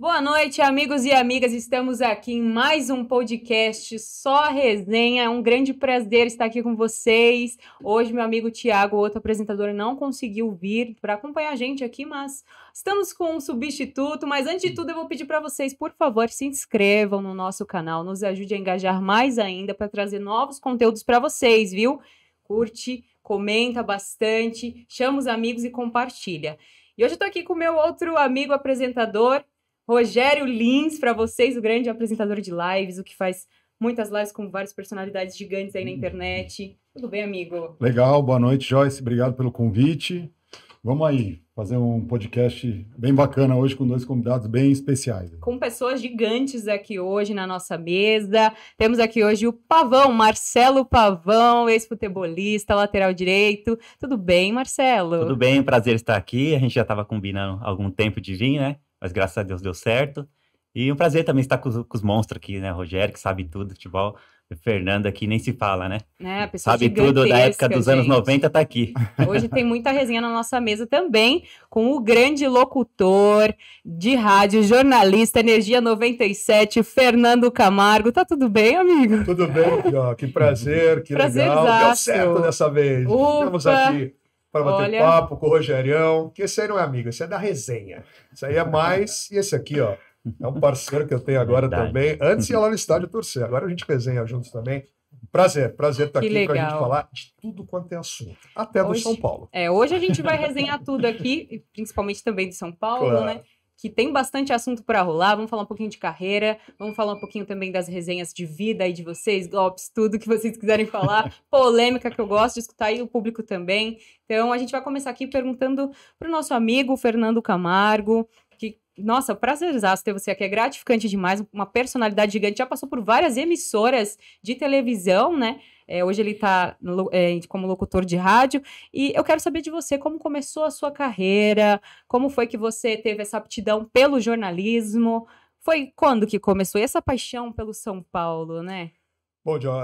Boa noite, amigos e amigas. Estamos aqui em mais um podcast Só Resenha. É um grande prazer estar aqui com vocês. Hoje, meu amigo Thiago, outro apresentador, não conseguiu vir para acompanhar a gente aqui, mas estamos com um substituto. Mas antes de tudo, eu vou pedir para vocês, por favor, se inscrevam no nosso canal, nos ajude a engajar mais ainda para trazer novos conteúdos para vocês, viu? Curte, comenta bastante, chama os amigos e compartilha. E hoje eu tô aqui com o meu outro amigo apresentador, Rogério Lins, para vocês, o grande apresentador de lives, o que faz muitas lives com várias personalidades gigantes aí na internet. Tudo bem, amigo? Legal, boa noite, Joyce. Obrigado pelo convite. Vamos aí fazer um podcast bem bacana hoje com dois convidados bem especiais. Com pessoas gigantes aqui hoje na nossa mesa. Temos aqui hoje o Pavão, Marcelo Pavão, ex-futebolista, lateral direito. Tudo bem, Marcelo? Tudo bem, prazer estar aqui. A gente já estava combinando há algum tempo de vir, né? Mas graças a Deus deu certo. E um prazer também estar com os monstros aqui, né? Rogério, que sabe tudo, futebol. O Fernando aqui nem se fala, né? É, pessoa sabe tudo da época dos anos 90, tá aqui. Hoje tem muita resenha na nossa mesa também, com o grande locutor de rádio, jornalista, Energia 97, Fernando Camargo. Tá tudo bem, amigo? Tudo bem, ó, que prazer, que legal. Deu certo dessa vez. Estamos aqui para bater papo com o Rogerião, que esse aí não é amigo, esse é da resenha. Isso aí é mais, e esse aqui, ó, é um parceiro que eu tenho agora também. Antes ia lá no estádio torcer, agora a gente resenha juntos também. Prazer estar aqui para a gente falar de tudo quanto é assunto, até do São Paulo. Hoje a gente vai resenhar tudo aqui, principalmente também do São Paulo, claro, né? Que tem bastante assunto para rolar. Vamos falar um pouquinho de carreira, vamos falar um pouquinho também das resenhas de vida aí de vocês, golpes, tudo que vocês quiserem falar, polêmica que eu gosto de escutar e o público também. Então a gente vai começar aqui perguntando para o nosso amigo Fernando Camargo, que, nossa, prazerzaço ter você aqui, é gratificante demais, uma personalidade gigante, já passou por várias emissoras de televisão, né? Hoje ele está como locutor de rádio, e eu quero saber de você como começou a sua carreira, como foi que você teve essa aptidão pelo jornalismo, foi quando que começou? E essa paixão pelo São Paulo, né? Bom, John,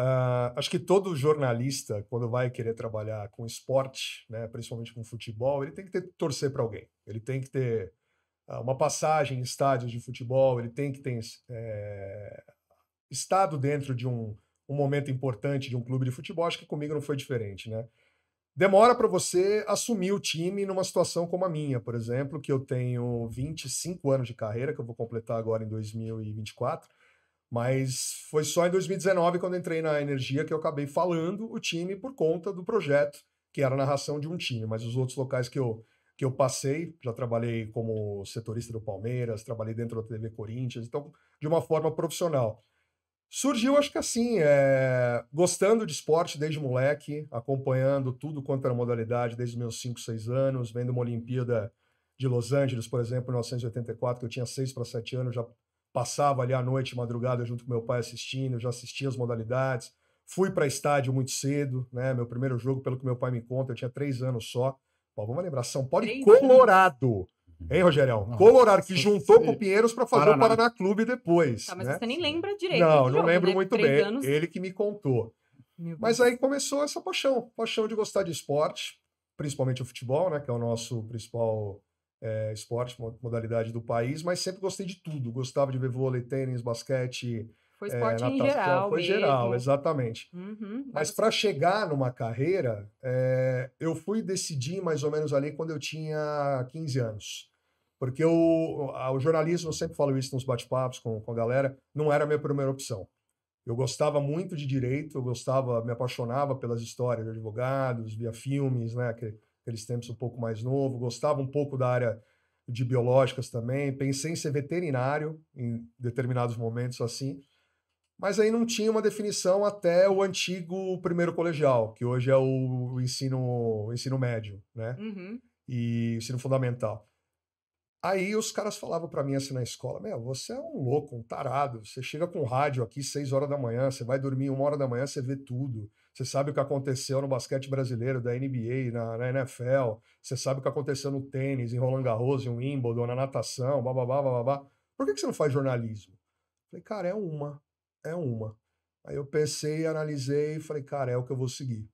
acho que todo jornalista, quando vai querer trabalhar com esporte, né, principalmente com futebol, ele tem que torcer para alguém, ele tem que ter uma passagem em estádios de futebol, ele tem que ter estado dentro de um momento importante de um clube de futebol. Acho que comigo não foi diferente, né? Demora para você assumir o time numa situação como a minha, por exemplo, que eu tenho 25 anos de carreira, que eu vou completar agora em 2024, mas foi só em 2019, quando entrei na Energia, que eu acabei falando o time por conta do projeto, que era a narração de um time, mas os outros locais que eu passei, já trabalhei como setorista do Palmeiras, trabalhei dentro da TV Corinthians, então, de uma forma profissional. Surgiu, acho que assim, gostando de esporte desde moleque, acompanhando tudo quanto era modalidade desde meus 5, 6 anos, vendo uma Olimpíada de Los Angeles, por exemplo, em 1984, que eu tinha 6 para 7 anos, já passava ali à noite, madrugada, junto com meu pai assistindo, já assistia as modalidades. Fui para estádio muito cedo, né? Meu primeiro jogo, pelo que meu pai me conta, eu tinha 3 anos só. Bom, vamos lembrar, São Paulo e Colorado. Hein, Rogerião? Colorado, que juntou com o Pinheiros para fazer o Paraná Clube depois. Tá, mas né? Você nem lembra direito. Não lembro, né? Muito bem. Anos. Ele que me contou. Mas aí começou essa paixão de gostar de esporte, principalmente o futebol, né? Que é o nosso principal esporte, modalidade do país, mas sempre gostei de tudo. Gostava de ver vôlei, tênis, basquete, foi esporte natação. Em geral foi mesmo. geral, exatamente. Uhum, mas para chegar numa carreira, eu fui decidir mais ou menos ali quando eu tinha 15 anos. Porque o jornalismo, eu sempre falo isso nos bate-papos com a galera, não era a minha primeira opção. Eu gostava muito de direito, me apaixonava pelas histórias de advogados, via filmes, né, aqueles tempos um pouco mais novo, gostava um pouco da área de biológicas também, pensei em ser veterinário em determinados momentos assim, mas aí não tinha uma definição até o antigo primeiro colegial, que hoje é o ensino médio, né, e ensino fundamental. Aí os caras falavam para mim assim na escola, você é um louco, um tarado, você chega com rádio aqui 6 horas da manhã, você vai dormir 1 hora da manhã, você vê tudo, você sabe o que aconteceu no basquete brasileiro, da NBA, na NFL, você sabe o que aconteceu no tênis, em Roland Garros, em Wimbledon, na natação, bababá. Por que você não faz jornalismo? Falei, cara, é uma. Aí eu pensei, analisei e falei, cara, é o que eu vou seguir.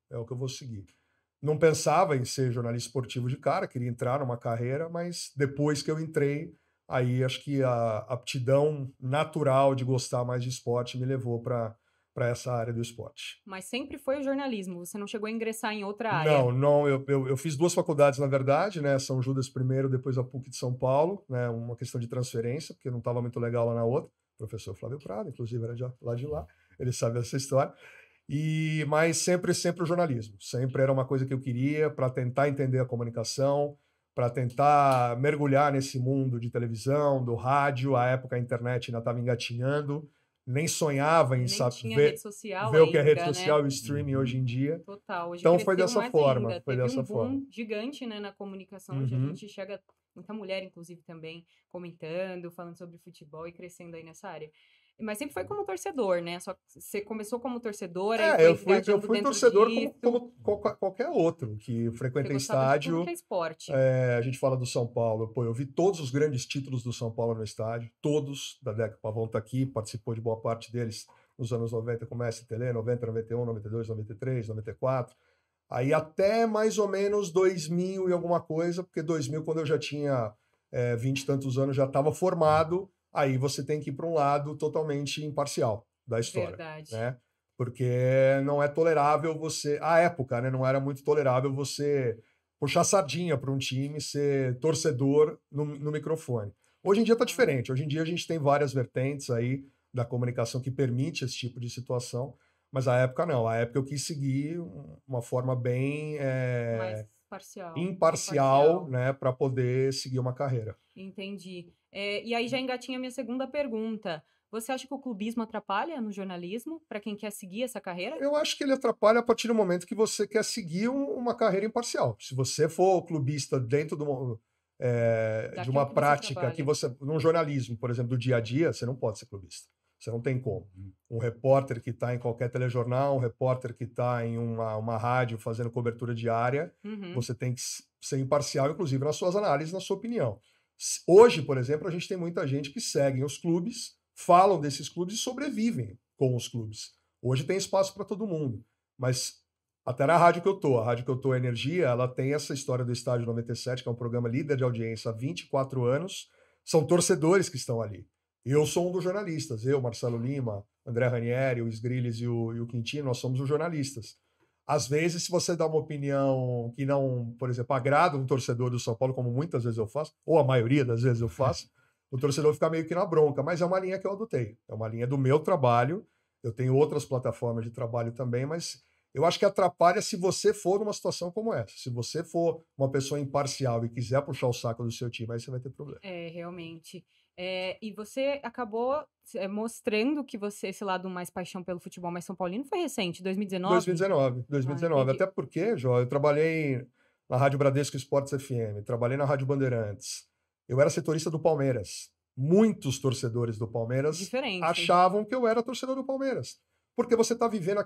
Não pensava em ser jornalista esportivo de cara, queria entrar numa carreira, mas depois que eu entrei, Aí acho que a aptidão natural de gostar mais de esporte me levou para essa área do esporte. Mas sempre foi o jornalismo, você não chegou a ingressar em outra área? Não, eu fiz 2 faculdades, na verdade, né? São Judas primeiro, depois a PUC de São Paulo, né? Uma questão de transferência, porque não estava muito legal lá na outra. O professor Flávio Prado, inclusive, era lá de lá, ele sabe essa história. Mas sempre o jornalismo. Sempre era uma coisa que eu queria para tentar entender a comunicação, para tentar mergulhar nesse mundo de televisão, do rádio. À época a internet ainda estava engatinhando, nem sonhava em rede social ver o que é rede ainda, social né? e streaming hoje em dia. Total. Hoje Então foi cresceu dessa mais forma. ainda. Foi Teve dessa um boom forma. gigante, né, na comunicação. Hoje a gente chega, muita mulher, inclusive, também comentando, falando sobre futebol e crescendo aí nessa área. Mas sempre foi como torcedor, né? Só que você começou como torcedor, aí Eu fui torcedor como qualquer outro que frequenta estádio. Tudo que é esporte. A gente fala do São Paulo. Pô, eu vi todos os grandes títulos do São Paulo no estádio, todos. Da Deca Pavão tá aqui, participou de boa parte deles nos anos 90, com o STL, 90, 91, 92, 93, 94. Aí até mais ou menos 2000 e alguma coisa, porque 2000, quando eu já tinha 20 e tantos anos, já estava formado. Aí você tem que ir para um lado totalmente imparcial da história. Verdade. Né? Porque não é tolerável você... À época, né, não era muito tolerável você puxar sardinha para um time, ser torcedor no microfone. Hoje em dia está diferente. Hoje em dia a gente tem várias vertentes aí da comunicação que permite esse tipo de situação, mas à época não. À época eu quis seguir uma forma bem... mais imparcial, né, para poder seguir uma carreira. Entendi. E aí já engatinha a minha segunda pergunta. Você acha que o clubismo atrapalha no jornalismo para quem quer seguir essa carreira? Eu acho que ele atrapalha a partir do momento que você quer seguir uma carreira imparcial. Se você for clubista dentro de uma prática que você... Num jornalismo, por exemplo, do dia a dia, você não pode ser clubista. Você não tem como. Um repórter que está em qualquer telejornal, um repórter que está em uma rádio fazendo cobertura diária, você tem que ser imparcial, inclusive nas suas análises, na sua opinião. Hoje, por exemplo, a gente tem muita gente que segue os clubes, falam desses clubes e sobrevivem com os clubes. Hoje tem espaço para todo mundo. Mas até na rádio que eu tô, a rádio que eu tô, Energia, ela tem essa história do Estádio 97, que é um programa líder de audiência há 24 anos. São torcedores que estão ali. Eu sou um dos jornalistas. Eu, Marcelo Lima, André Ranieri, o Sgrilles e o Quintino, nós somos os jornalistas. Às vezes, se você dá uma opinião que não, por exemplo, agrada um torcedor do São Paulo, como muitas vezes eu faço, ou a maioria das vezes eu faço, o torcedor fica meio que na bronca. Mas é uma linha que eu adotei. É uma linha do meu trabalho. Eu tenho outras plataformas de trabalho também, mas eu acho que atrapalha se você for numa situação como essa. Se você for uma pessoa imparcial e quiser puxar o saco do seu time, aí você vai ter problema. Realmente. E você acabou mostrando que esse lado mais paixão pelo futebol mais São Paulino foi recente, 2019? 2019. Até porque, Jó, eu trabalhei na Rádio Bradesco Esportes FM, trabalhei na Rádio Bandeirantes. Eu era setorista do Palmeiras. Muitos torcedores do Palmeiras achavam que eu era torcedor do Palmeiras. Porque você está vivendo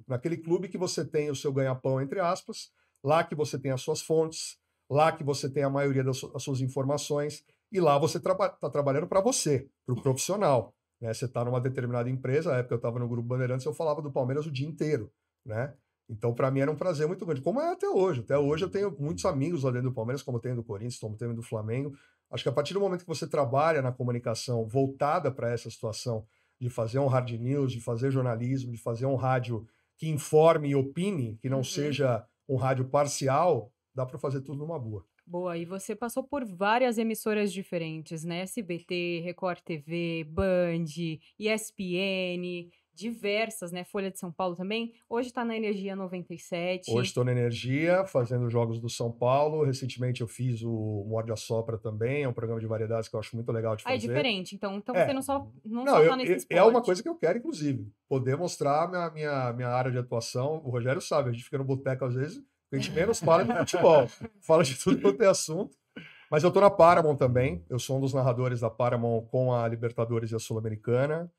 naquele clube que você tem o seu ganha-pão, entre aspas, lá que você tem as suas fontes, lá que você tem a maioria das suas informações, e lá você está trabalhando para você, para o profissional. Né? Você está numa determinada empresa, na época eu estava no Grupo Bandeirantes, eu falava do Palmeiras o dia inteiro. Né? Então, para mim, era um prazer muito grande, como é até hoje. Até hoje eu tenho muitos amigos lá dentro do Palmeiras, como eu tenho do Corinthians, como eu tenho do Flamengo. Acho que a partir do momento que você trabalha na comunicação voltada para essa situação de fazer um hard news, de fazer jornalismo, de fazer um rádio que informe e opine, que não seja um rádio parcial, dá para fazer tudo numa boa. Boa, e você passou por várias emissoras diferentes, né? SBT, Record TV, Band, ESPN, diversas, né? Folha de São Paulo também. Hoje está na Energia 97. Hoje estou na Energia, fazendo jogos do São Paulo. Recentemente eu fiz o Morde a Sopra também, é um programa de variedades que eu acho muito legal de fazer. É diferente, então você não só tá nesse esporte. É uma coisa que eu quero, inclusive, poder mostrar minha área de atuação. O Rogério sabe, a gente fica no boteco às vezes, a gente menos fala de futebol, fala de tudo quanto é assunto. Mas eu estou na Paramount também, eu sou um dos narradores da Paramount com a Libertadores e a Sul-Americana.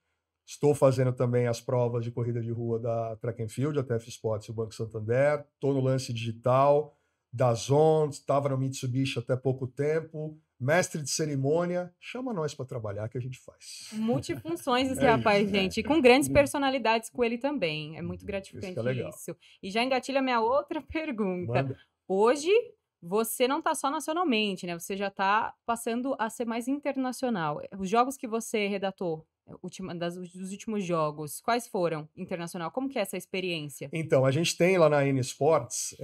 Estou fazendo também as provas de corrida de rua da Track and Field, a TF Sports e o Banco Santander. Estou no lance digital, da Zon, estava no Mitsubishi até pouco tempo. Mestre de cerimônia, chama nós para trabalhar que a gente faz. Multifunções esse rapaz, gente. E com grandes personalidades com ele também. É muito gratificante isso. E já engatilha a minha outra pergunta. Manda. Hoje, você não tá só nacionalmente, né? Você já tá passando a ser mais internacional. Os jogos que você redatou, dos últimos jogos, quais foram internacional? Como que é essa experiência? Então, a gente tem lá na N Sports,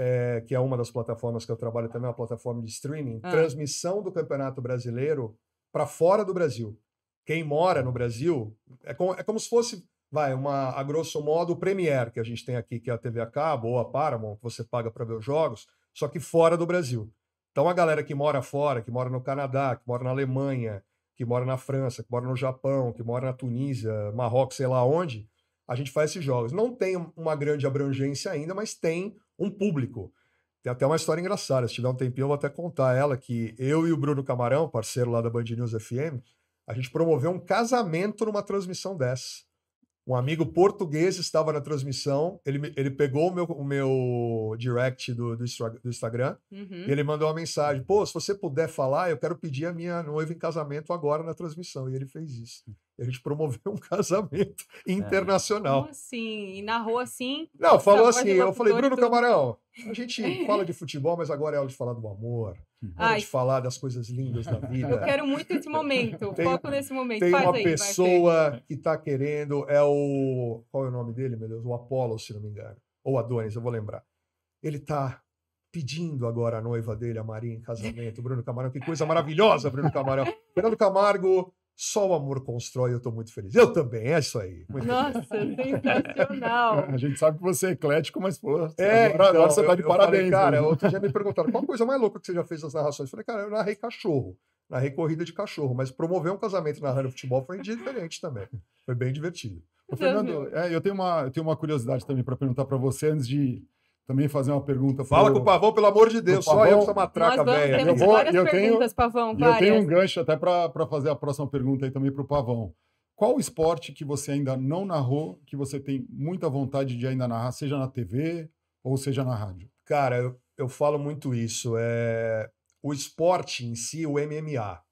que é uma das plataformas que eu trabalho também, uma plataforma de streaming, transmissão do Campeonato Brasileiro para fora do Brasil. Quem mora no Brasil, é como se fosse, a grosso modo, o Premiere que a gente tem aqui, que é a TV a cabo, ou a Paramount, que você paga para ver os jogos, só que fora do Brasil. Então, a galera que mora fora, que mora no Canadá, que mora na Alemanha, que mora na França, que mora no Japão, que mora na Tunísia, Marrocos, sei lá onde, a gente faz esses jogos. Não tem uma grande abrangência ainda, mas tem um público. Tem até uma história engraçada. Se tiver um tempinho, eu vou até contar ela, que eu e o Bruno Camarão, parceiro lá da Band News FM, a gente promoveu um casamento numa transmissão dessa. Um amigo português estava na transmissão, ele pegou o meu direct do Instagram, e ele mandou uma mensagem: pô, se você puder falar, eu quero pedir a minha noiva em casamento agora na transmissão. E ele fez isso. E a gente promoveu um casamento internacional. Como assim? E narrou assim? Não, falou assim, eu falei: Bruno Camarão, a gente fala de futebol, mas agora é hora de falar do amor, hora de falar das coisas lindas da vida. Eu quero muito esse momento, foco nesse momento. Tem uma pessoa que tá querendo, qual é o nome dele, meu Deus? O Apollo, se não me engano. Ou Adonis, eu vou lembrar. Ele tá pedindo agora a noiva dele, a Maria, em casamento. Bruno Camarão, que coisa maravilhosa, Bruno Camarão. Fernando Camargo, só o amor constrói, eu tô muito feliz. Eu também, é isso aí. Nossa, sensacional. A gente sabe que você é eclético, mas, pô, agora você tá de parabéns. Falei, cara, outro dia me perguntaram, qual a coisa mais louca que você já fez nas narrações? Eu falei, cara, eu narrei cachorro. Narrei corrida de cachorro, mas promover um casamento narrando futebol foi diferente também. Foi bem divertido. Ô, Fernando, eu tenho uma curiosidade também para perguntar para você, antes de também fazer uma pergunta. Fala com o Pavão, pelo amor de Deus, só eu, essa matraca velha. Temos várias perguntas, Pavão, várias. Eu tenho um gancho até para fazer a próxima pergunta aí também para o Pavão. Qual o esporte que você ainda não narrou, que você tem muita vontade de ainda narrar, seja na TV ou seja na rádio? Cara, eu falo muito isso. O esporte em si, o MMA,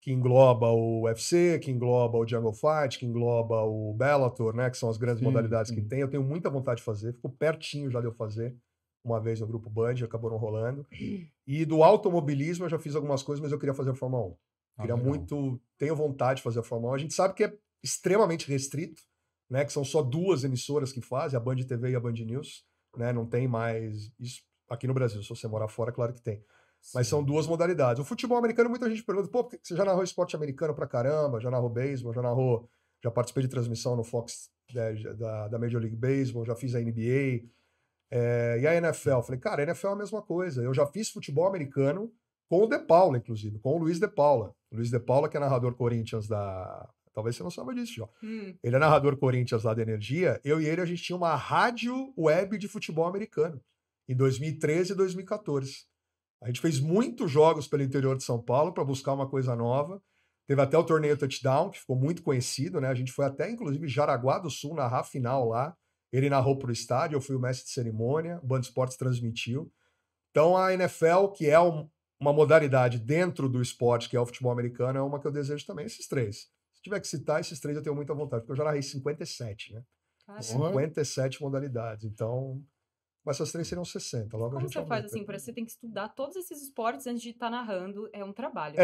que engloba o UFC, que engloba o Jungle Fight, que engloba o Bellator, né, que são as grandes modalidades que tem. Eu tenho muita vontade de fazer, ficou pertinho já de eu fazer uma vez no Grupo Band, acabou não rolando. E do automobilismo eu já fiz algumas coisas, mas eu queria fazer a Fórmula 1. Tenho vontade de fazer a Fórmula 1. A gente sabe que é extremamente restrito, né, que são só 2 emissoras que fazem, a Band TV e a Band News, né, não tem mais isso aqui no Brasil. Se você morar fora, claro que tem. Mas são 2 modalidades. O futebol americano, muita gente pergunta, pô, você já narrou esporte americano pra caramba, já narrou beisebol, já participei de transmissão no Fox da Major League Baseball, já fiz a NBA, e a NFL. Eu falei, cara, a NFL é a mesma coisa. Eu já fiz futebol americano com o De Paula, inclusive, com o Luiz De Paula. O Luiz De Paula, que é narrador Corinthians Talvez você não saiba disso, Jó. Ele é narrador Corinthians lá da Energia. Eu e ele, a gente tinha uma rádio web de futebol americano em 2013 e 2014. A gente fez muitos jogos pelo interior de São Paulo para buscar uma coisa nova. Teve até o torneio Touchdown, que ficou muito conhecido, né? A gente foi até, inclusive, Jaraguá do Sul narrar a final lá. Ele narrou para o estádio, eu fui o mestre de cerimônia, o Band Esportes transmitiu. Então, a NFL, que é uma modalidade dentro do esporte, que é o futebol americano, é uma que eu desejo também. Esses 3. Se tiver que citar esses 3, eu tenho muita vontade, porque eu já narrei 57, né? Caramba. 57 modalidades. Então, mas essas 3 seriam 60. Logo Como você faz assim? Você tem que estudar todos esses esportes antes de estar narrando. É um trabalho.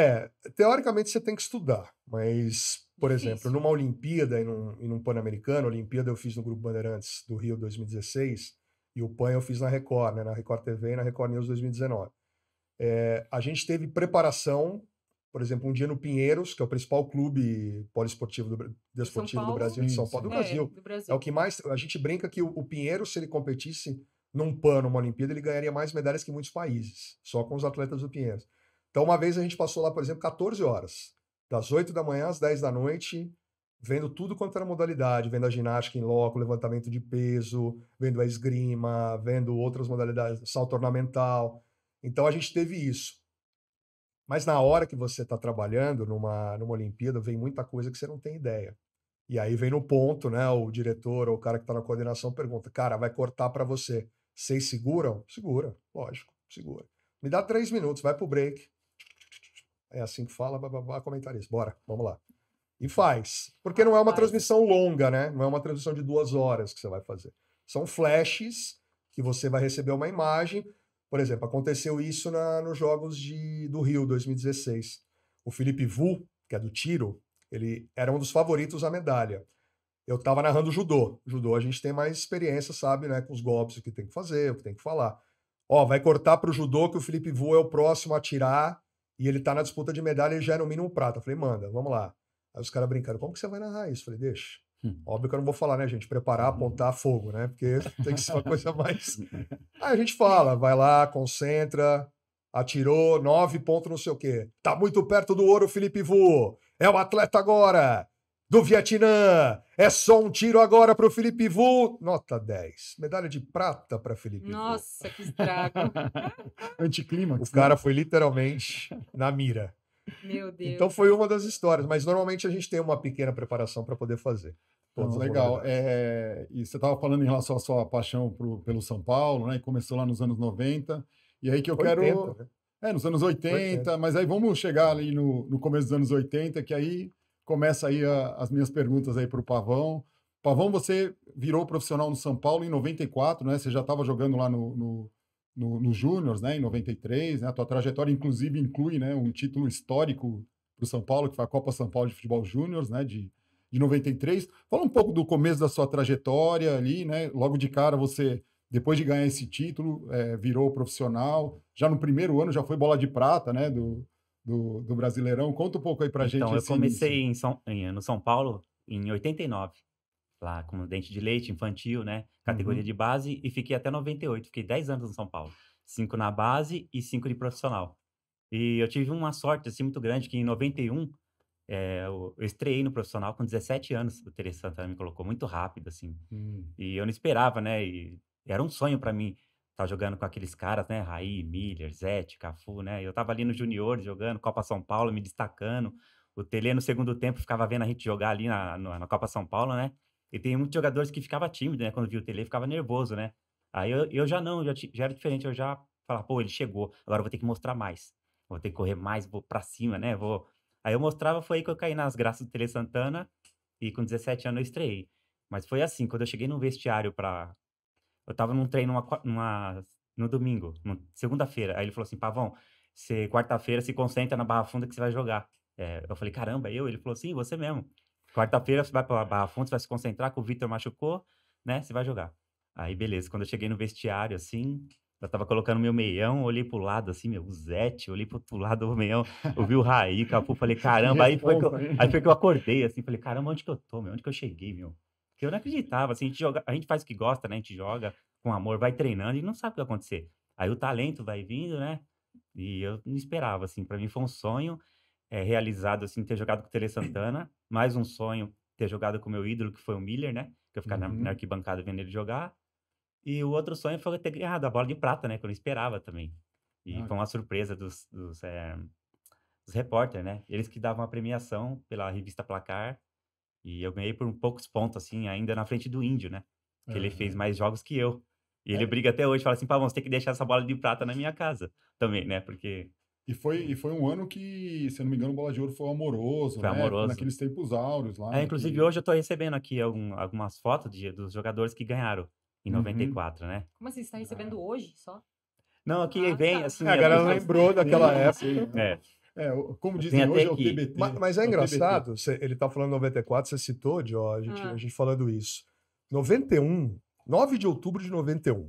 Teoricamente você tem que estudar. Mas, por exemplo, numa Olimpíada e num Pan-Americano, Olimpíada eu fiz no Grupo Bandeirantes do Rio 2016 e o Pan eu fiz na Record, né? Na Record TV e na Record News 2019. A gente teve preparação, por exemplo, um dia no Pinheiros, que é o principal clube poliesportivo desportivo do Brasil, de São Paulo, do Brasil. É o que mais... A gente brinca que o Pinheiros, se ele competisse num PAN, numa Olimpíada, ele ganharia mais medalhas que muitos países, só com os atletas do Pinheiros. Então, uma vez a gente passou lá, por exemplo, 14 horas, das 8 da manhã às 10 da noite, vendo tudo quanto era modalidade, vendo a ginástica em loco, levantamento de peso, vendo a esgrima, vendo outras modalidades, salto ornamental. Então, a gente teve isso. Mas na hora que você está trabalhando numa Olimpíada, vem muita coisa que você não tem ideia. E aí vem no ponto, né? O diretor ou o cara que está na coordenação pergunta, cara, vai cortar para você. Vocês seguram? Segura, lógico, segura. Me dá 3 minutos, vai pro break. É assim que fala, comentarista. Bora, vamos lá. E faz. Porque não é uma transmissão longa, né? Não é uma transmissão de 2 horas que você vai fazer. São flashes que você vai receber uma imagem. Por exemplo, aconteceu isso nos Jogos do Rio 2016. O Felipe Vu, que é do tiro, ele era um dos favoritos à medalha. Eu estava narrando judô. Judô a gente tem mais experiência, sabe, né? Com os golpes, o que tem que fazer, o que tem que falar. Ó, vai cortar para o judô que o Felipe Vu é o próximo a tirar e ele tá na disputa de medalha e já é no mínimo prata. Eu falei, manda, vamos lá. Aí os caras brincando, como que você vai narrar isso? Eu falei, deixa. Óbvio que eu não vou falar, né, gente? Preparar, apontar fogo, né? Porque tem que ser uma coisa mais... Aí a gente fala, vai lá, concentra, atirou, 9 pontos, não sei o quê. Tá muito perto do ouro, Felipe Vu. É o atleta agora do Vietnã. É só um tiro agora pro Felipe Vu. Nota 10. Medalha de prata para Felipe Vu. Nossa, que estrago. Anticlímax. O cara foi literalmente na mira. Meu Deus. Então foi uma das histórias, mas normalmente a gente tem uma pequena preparação para poder fazer. Legal. E você estava falando em relação à sua paixão pelo São Paulo, né? E começou lá nos anos 90. E aí que eu 80, quero... né? Nos anos 80, mas aí vamos chegar ali no começo dos anos 80, que aí começa aí as minhas perguntas aí para o Pavão. Pavão, você virou profissional no São Paulo em 94, né? Você já estava jogando lá no Júniors, né? Em 93, né? A tua trajetória, inclusive, inclui, né, um título histórico para o São Paulo, que foi a Copa São Paulo de Futebol Júniors, né? De 93. Fala um pouco do começo da sua trajetória ali, né? Logo de cara você, depois de ganhar esse título, virou profissional. Já no primeiro ano já foi bola de prata, né? Do Brasileirão. Conta um pouco aí pra gente. Então, eu comecei no São Paulo em 89, lá como dente de leite, infantil, né? Categoria de base, e fiquei até 98. Fiquei 10 anos no São Paulo. 5 na base e 5 de profissional. E eu tive uma sorte, assim, muito grande, que em 91, eu estreiei no profissional com 17 anos. O Tele Santana me colocou muito rápido, assim. E eu não esperava, né? E era um sonho para mim estar jogando com aqueles caras, né? Raí, Miller, Zete, Cafu, né? Eu tava ali no Junior jogando, Copa São Paulo, me destacando. O Tele, no segundo tempo, ficava vendo a gente jogar ali na Copa São Paulo, né? E tem muitos jogadores que ficavam tímidos, né? Quando via o Tele, ficava nervoso, né? Aí eu já não, já era diferente. Eu já falava, pô, ele chegou, agora eu vou ter que mostrar mais. Vou ter que correr mais, vou pra cima, né? Aí eu mostrava, foi aí que eu caí nas graças do Tele Santana, e com 17 anos eu estreiei. Mas foi assim, quando eu cheguei no vestiário eu tava num treino no domingo, segunda-feira. Aí ele falou assim, Pavão, você quarta-feira se concentra na Barra Funda que você vai jogar. Eu falei, caramba, eu? Ele falou, sim, você mesmo. Quarta-feira você vai pra Barra Funda, você vai se concentrar, que o Vitor machucou, né? Você vai jogar. Aí, beleza. Quando eu cheguei no vestiário, assim, eu tava colocando meu meião, olhei pro lado, assim, o Zete, olhei pro outro lado do meião, ouvi o Raí, Cafu, falei, caramba. Aí foi que eu acordei, assim, falei, caramba, onde que eu tô, meu? Onde que eu cheguei, meu? Porque eu não acreditava, assim, a gente faz o que gosta, né? A gente joga com amor, vai treinando e não sabe o que vai acontecer. Aí o talento vai vindo, né? E eu não esperava, assim, pra mim foi um sonho realizado, assim, ter jogado com o Tele Santana, mais um sonho ter jogado com o meu ídolo, que foi o Miller, né? Que eu ficava na arquibancada vendo ele jogar. E o outro sonho foi ter ganhado a bola de prata, né? Que eu não esperava também. E foi uma surpresa dos repórteres, né? Eles que davam a premiação pela revista Placar. E eu ganhei por poucos pontos, assim, ainda na frente do Índio, né? Que ele fez mais jogos que eu. E ele briga até hoje, fala assim, Pavão, você tem que deixar essa bola de prata na minha casa também, né? Porque... E foi um ano que, se eu não me engano, o Bola de Ouro foi amoroso, Foi né? amoroso. Naqueles tempos áureos lá. Inclusive, hoje eu tô recebendo aqui algumas fotos dos jogadores que ganharam em 94, né? Como assim, você tá recebendo hoje só? Não, aqui vem, tá. assim... A galera lembrou daquela época. Como dizem hoje, é o TBT. Mas é engraçado, ele tá falando 94, você citou, a gente falando isso. 91, 9 de outubro de 91,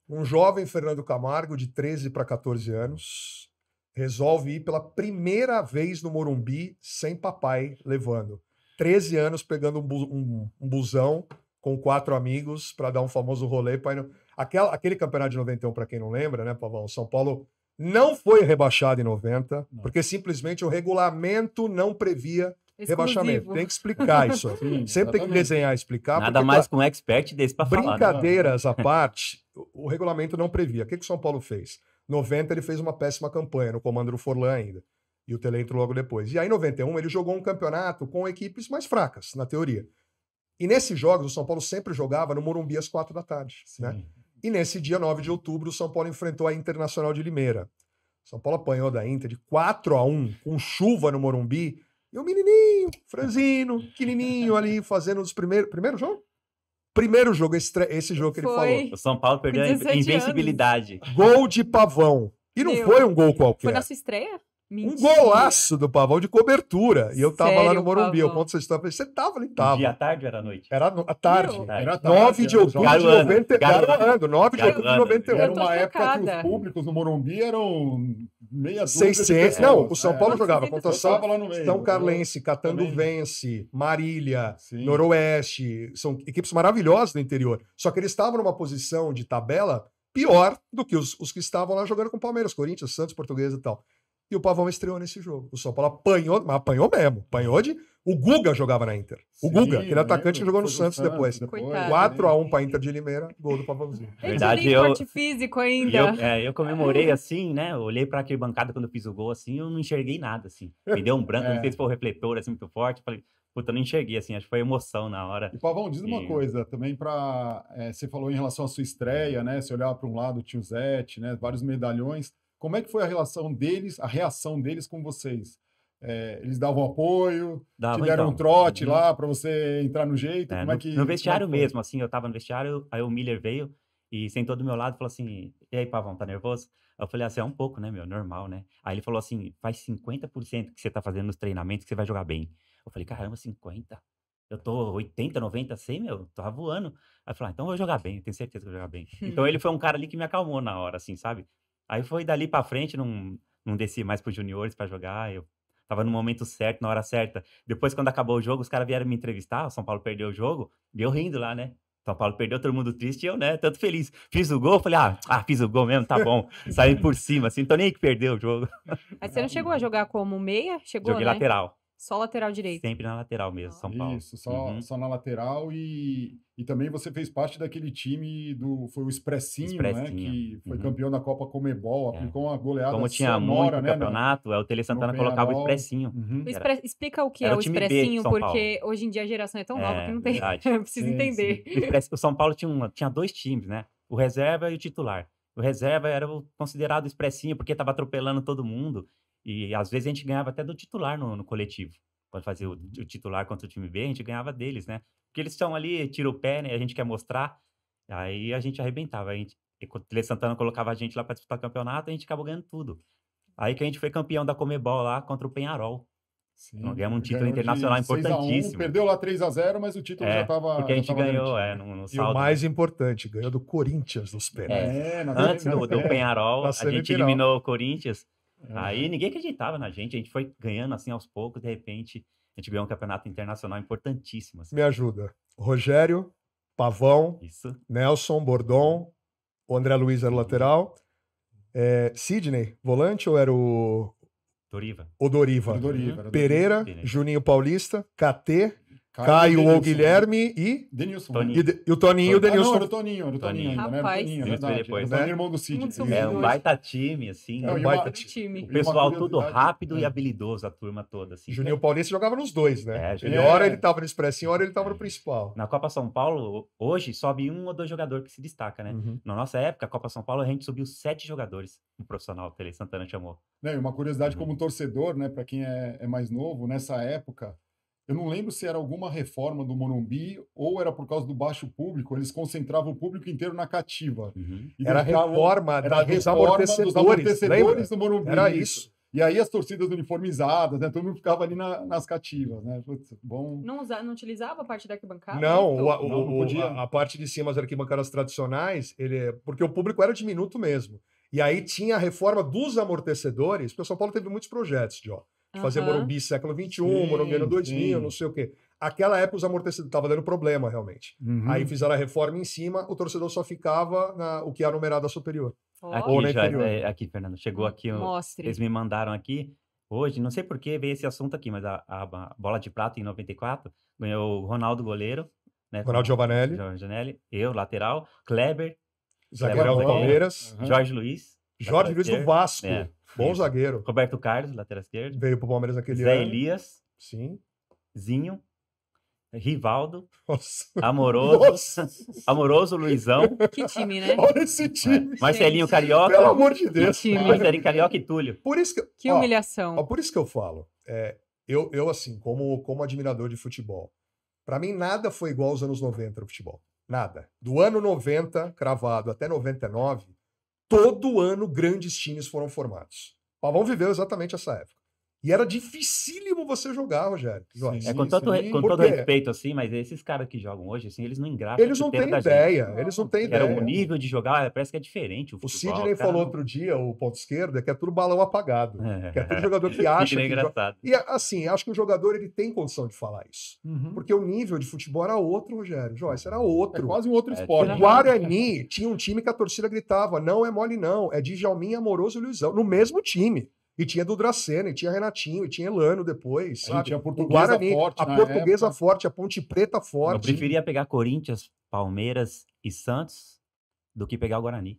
um jovem Fernando Camargo, de 13 para 14 anos, resolve ir pela primeira vez no Morumbi sem papai levando. 13 anos pegando um busão com 4 amigos para dar um famoso rolê. Aquele campeonato de 91, para quem não lembra, né, Pavão? São Paulo não foi rebaixado em 90, porque simplesmente o regulamento não previa rebaixamento. Tem que explicar isso. Sempre tem que desenhar e explicar. Nada mais com um expert desse para falar. Brincadeiras à parte, o regulamento não previa. O que o São Paulo fez? 90 ele fez uma péssima campanha, no comando do Forlan ainda. E o Tele entrou logo depois. E aí, em 91, ele jogou um campeonato com equipes mais fracas, na teoria. E nesses jogos, o São Paulo sempre jogava no Morumbi às 4 da tarde. Né? E nesse dia 9 de outubro, o São Paulo enfrentou a Internacional de Limeira. O São Paulo apanhou da Inter de 4-1, com chuva no Morumbi. E o menininho, franzino, pequenininho ali, fazendo os primeiros... Primeiro jogo? Primeiro jogo, esse jogo que ele Foi. falou. O São Paulo perdeu a 17 invencibilidade. Gol de Pavão. E não Meu. foi um gol qualquer. Foi na sua estreia? Um Mentira. golaço do Pavão de cobertura. E eu tava lá no Sério, Morumbi. Eu Pavão? conto essa história. Eu falei, você tava ali? Dia Tava. à tarde ou era à noite? Era à tarde. Meu. Era 9 de outubro de Garoando, 90. garoando. 9 de outubro de Garoando. 91. Era Eu tô uma época que chocada. os públicos no Morumbi eram meia dúzia de 600. pessoas. Não, o São Paulo É. jogava 600 contra Eu São, tava lá no meio. São Carlense, Também. Catanduvense, Marília, Sim. Noroeste. São equipes maravilhosas do interior. Só que eles estavam numa posição de tabela pior do que os que estavam lá jogando com Palmeiras, Corinthians, Santos, Portuguesa e tal. E o Pavão estreou nesse jogo. O São Paulo apanhou, mas apanhou mesmo. Apanhou de... O Guga jogava na Inter. O Sim, Guga, aquele eu atacante que lembro, jogou no foi Santos depois. Coitado. 4-1 pra Inter de Limeira, gol do Pavãozinho. Ele Verdade, tem eu- porte físico E ainda. eu comemorei assim, né? Eu olhei pra arquibancada quando eu fiz o gol, assim, eu não enxerguei nada, assim. Me deu um branco, não sei se foi o refletor, assim, muito forte. Falei, puta, eu não enxerguei, assim, acho que foi emoção na hora. E Pavão, diz uma E- coisa também para você falou em relação à sua estreia, né? Se olhar para um lado, tinha o Zete, né? Vários medalhões. Como é que foi a reação deles com vocês? Eles davam apoio, Dava, te deram então. um trote Uhum. lá para você entrar no jeito? É, Como é no, que no vestiário como é que foi? mesmo, assim, eu tava no vestiário, aí o Miller veio e sentou do meu lado e falou assim, e aí, Pavão, tá nervoso? Aí eu falei assim, é um pouco, né, meu, normal, né? Aí ele falou assim, faz 50% que você tá fazendo nos treinamentos que você vai jogar bem. Eu falei, caramba, 50? Eu tô 80, 90, 100, meu, tava voando. Aí eu falei, então eu vou jogar bem, eu tenho certeza que eu vou jogar bem. Então ele foi um cara ali que me acalmou na hora, assim, sabe? Aí foi dali pra frente, não desci mais pros juniores pra jogar, eu tava no momento certo, na hora certa. Depois, quando acabou o jogo, os caras vieram me entrevistar, o São Paulo perdeu o jogo, e eu rindo lá, né? São Paulo perdeu, todo mundo triste, e eu, né, tanto feliz. Fiz o gol, falei, fiz o gol mesmo, tá bom. Saí por cima, assim, tô nem aí que perdeu o jogo. Mas você não chegou a jogar como meia? Chegou, Joguei né? lateral, Só lateral direito. sempre na lateral mesmo, São Paulo. Isso, só, Uhum. só na lateral e também você fez parte daquele time foi o Expressinho, né? Expressinho, Que foi uhum. campeão da Copa Comebol, É. aplicou uma goleada Como tinha sonora, muito né? campeonato, o Tele Santana colocava o Penharol. Expressinho. Uhum. Explica o que Era é o o time B de expressinho, São porque hoje em dia a geração é tão nova que não tem. verdade. Eu preciso Sim, entender. O São Paulo tinha dois times, né? O reserva e o titular. O reserva era considerado expressinho porque estava atropelando todo mundo. E às vezes a gente ganhava até do titular no coletivo. Quando fazia o titular contra o time B, a gente ganhava deles, né? Porque eles estão ali, tira o pé, né? A gente quer mostrar. Aí a gente arrebentava. Quando o Tele Santana colocava a gente lá para disputar o campeonato, a gente acabou ganhando tudo. Aí que a gente foi campeão da Comebol lá contra o Penharol. Sim, Nós ganhamos um título ganhou de internacional 6 a 1, importantíssimo. perdeu lá 3-0, mas o título já estava porque a gente ganhou no E o saldo. mais importante, ganhou do Corinthians nos pênaltis. Antes do Penharol, Na a gente semifinal. eliminou o Corinthians. Aí ninguém acreditava na gente. A gente foi ganhando assim aos poucos. De repente, a gente ganhou um campeonato internacional importantíssimo. Assim. Me ajuda. Rogério, Pavão, Isso. Nelson, Bordon, o André Luiz era o lateral. Sidney, volante ou era o Doriva. Doriva? Pereira, Pereira. Juninho Paulista, KT, Caio ou Guilherme e Denilson. Toninho. o Toninho e o Não, Denilson. era o Toninho ainda, Rapaz. né? Era o Toninho, Denilson verdade. depois, Era o Toninho, né? irmão do Cid. Muito Isso. sumiu. É um hoje. baita time, assim. Não, um e baita uma- time. O pessoal tudo curiosidade, rápido e habilidoso, a turma toda. Assim. Juninho Paulista jogava nos dois, né? É, Ele, é. hora ele tava no expressinho, hora ele tava no principal. Na Copa São Paulo, hoje, sobe um ou dois jogadores que se destaca, né? Uhum. Na nossa época, a Copa São Paulo, a gente subiu 7 jogadores. Um profissional, o Tele Santana chamou. Né, e uma curiosidade Uhum. como torcedor, né, para quem é mais novo, nessa época, eu não lembro se era alguma reforma do Morumbi ou era por causa do baixo público, eles concentravam o público inteiro na cativa. Uhum. E Era a deixavam- reforma era a dos reforma amortecedores, lembra? do Morumbi. Era isso. E aí as torcidas uniformizadas, né, todo mundo ficava ali nas cativas, né? Putz, bom. Não utilizava a parte da arquibancada? Não, Então, não podia. a parte de cima, as arquibancadas tradicionais, porque o público era diminuto mesmo. E aí tinha a reforma dos amortecedores, porque o São Paulo teve muitos projetos de fazer Aham. Morumbi século XXI, Sim, Morumbi ano 2000, sim. não sei o quê. Aquela época os amortecedores estavam dando problema, realmente. Uhum. Aí fizeram a reforma em cima, o torcedor só ficava o que é a numerada superior. ó, Aqui, Ou na já, inferior. aqui, Fernando, chegou aqui. Mostre. Eles me mandaram aqui. Hoje, não sei por que veio esse assunto aqui, mas a bola de prata em 94 ganhou o Ronaldo goleiro, né? Ronaldo Giovanelli, Giovanelli, eu, lateral, Kleber, zagueirão do zagueiro. Palmeiras, Uhum. Jorge Luiz, Jorge lateral Luiz do esquerdo. Vasco, É, bom isso. zagueiro. Roberto Carlos, lateral esquerdo, Veio pro Palmeiras naquele Zé ano. Elias, Sim. Zinho, Rivaldo, Nossa. Amoroso, Nossa. Amoroso Luizão, Que time, né? Olha esse time. Marcelinho Gente, Carioca, Pelo amor de Que Deus. time. Marcelinho Carioca e Túlio. Por isso que, Que ó, humilhação. por isso que eu falo. Eu assim, como admirador de futebol, pra mim nada foi igual aos anos 90 no futebol. Nada. Do ano 90, cravado, até 99, todo ano grandes times foram formados. O Pavão viveu exatamente essa época. E era dificílimo você jogar, Rogério. Joyce. É, com todo Por quê? respeito, assim, mas esses caras que jogam hoje, assim, eles não engraxam Eles a não chuteira têm da ideia. gente. Eles não têm Era ideia. o nível de jogar, parece que é diferente o O futebol. Sidney cara falou não- outro dia, o ponto esquerdo, é que é tudo balão apagado. Que é tudo jogador que Sidney acha é que joga. engraçado. E assim, acho que o jogador ele tem condição de falar isso. Uhum. Porque o nível de futebol era outro, Rogério. Joyce, era outro. É quase um outro É, esporte. O Guarani tinha um time que a torcida gritava: não é mole, não. É Djalminha, Amoroso e Luizão. No mesmo time. E tinha do Dracena, e tinha Renatinho, e tinha Elano depois. A gente Sabe? tinha a O Portuguesa Guarani, forte a na Portuguesa época. forte, a Ponte Preta Eu forte. preferia pegar Corinthians, Palmeiras e Santos do que pegar o Guarani.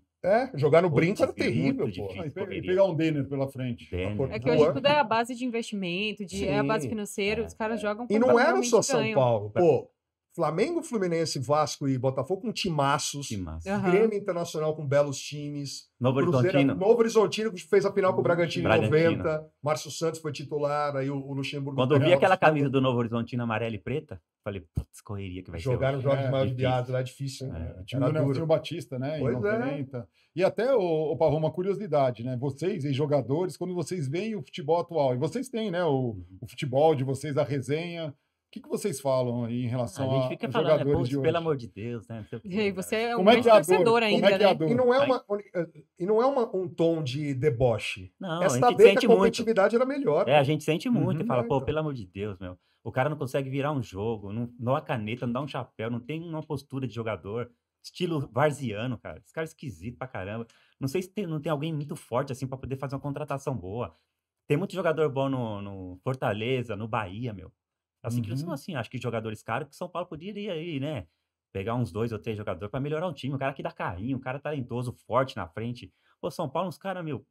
Jogar no Putz, brinco era muito terrível, pô. difícil. Ah, e correria. pegar um Denner pela frente. Denner. É que hoje Boa. tudo é a base de investimento, é a base Sim. financeira, os caras jogam E não quando era realmente só São ganham. Paulo. Pô, Flamengo, Fluminense, Vasco e Botafogo com timaços. Que massa. Aham. Grêmio Internacional com belos times. Novo Horizontino. Novo Horizontino, que fez a final com o Bragantino em Bragantino. 90. Márcio Santos foi titular, aí o Luxemburgo... Quando eu vi pegou aquela a disputa. camisa do Novo Horizontino amarela e preta, falei, putz, correria que vai Jogar ser nos hoje. Jogos Maiores de difícil. Viados, lá é difícil, hein? O time Era do Nelson duro. Batista, né? Pois em 90. E até, o Pavão, uma curiosidade, né? Vocês, ex-jogadores, quando vocês veem o futebol atual, e vocês têm, né? O futebol de vocês, a resenha. O que vocês falam aí em A relação gente fica aos falando, jogadores putz, de hoje? pelo amor de Deus, né? Não sei o quê, E aí, você é um Como é grande que é a dor? torcedor Como ainda, é que é a né? dor? E não é um tom de deboche. Não, É a gente saber que sente a muito. competitividade era melhor. É, a gente sente muito e fala, É, pô, então. pelo amor de Deus, meu. O cara não consegue virar um jogo, não dá uma caneta, não dá um chapéu, não tem uma postura de jogador. Estilo varziano, cara. Esse cara é esquisito pra caramba. Não sei se não tem alguém muito forte assim pra poder fazer uma contratação boa. Tem muito jogador bom no Fortaleza, no Bahia, meu. Assim que são assim, acho que jogadores caros que São Paulo poderia ir, né? Pegar uns 2 ou 3 jogadores pra melhorar o time. Um cara que dá carrinho, um cara talentoso, forte na frente. Pô, São Paulo, uns caras, meu,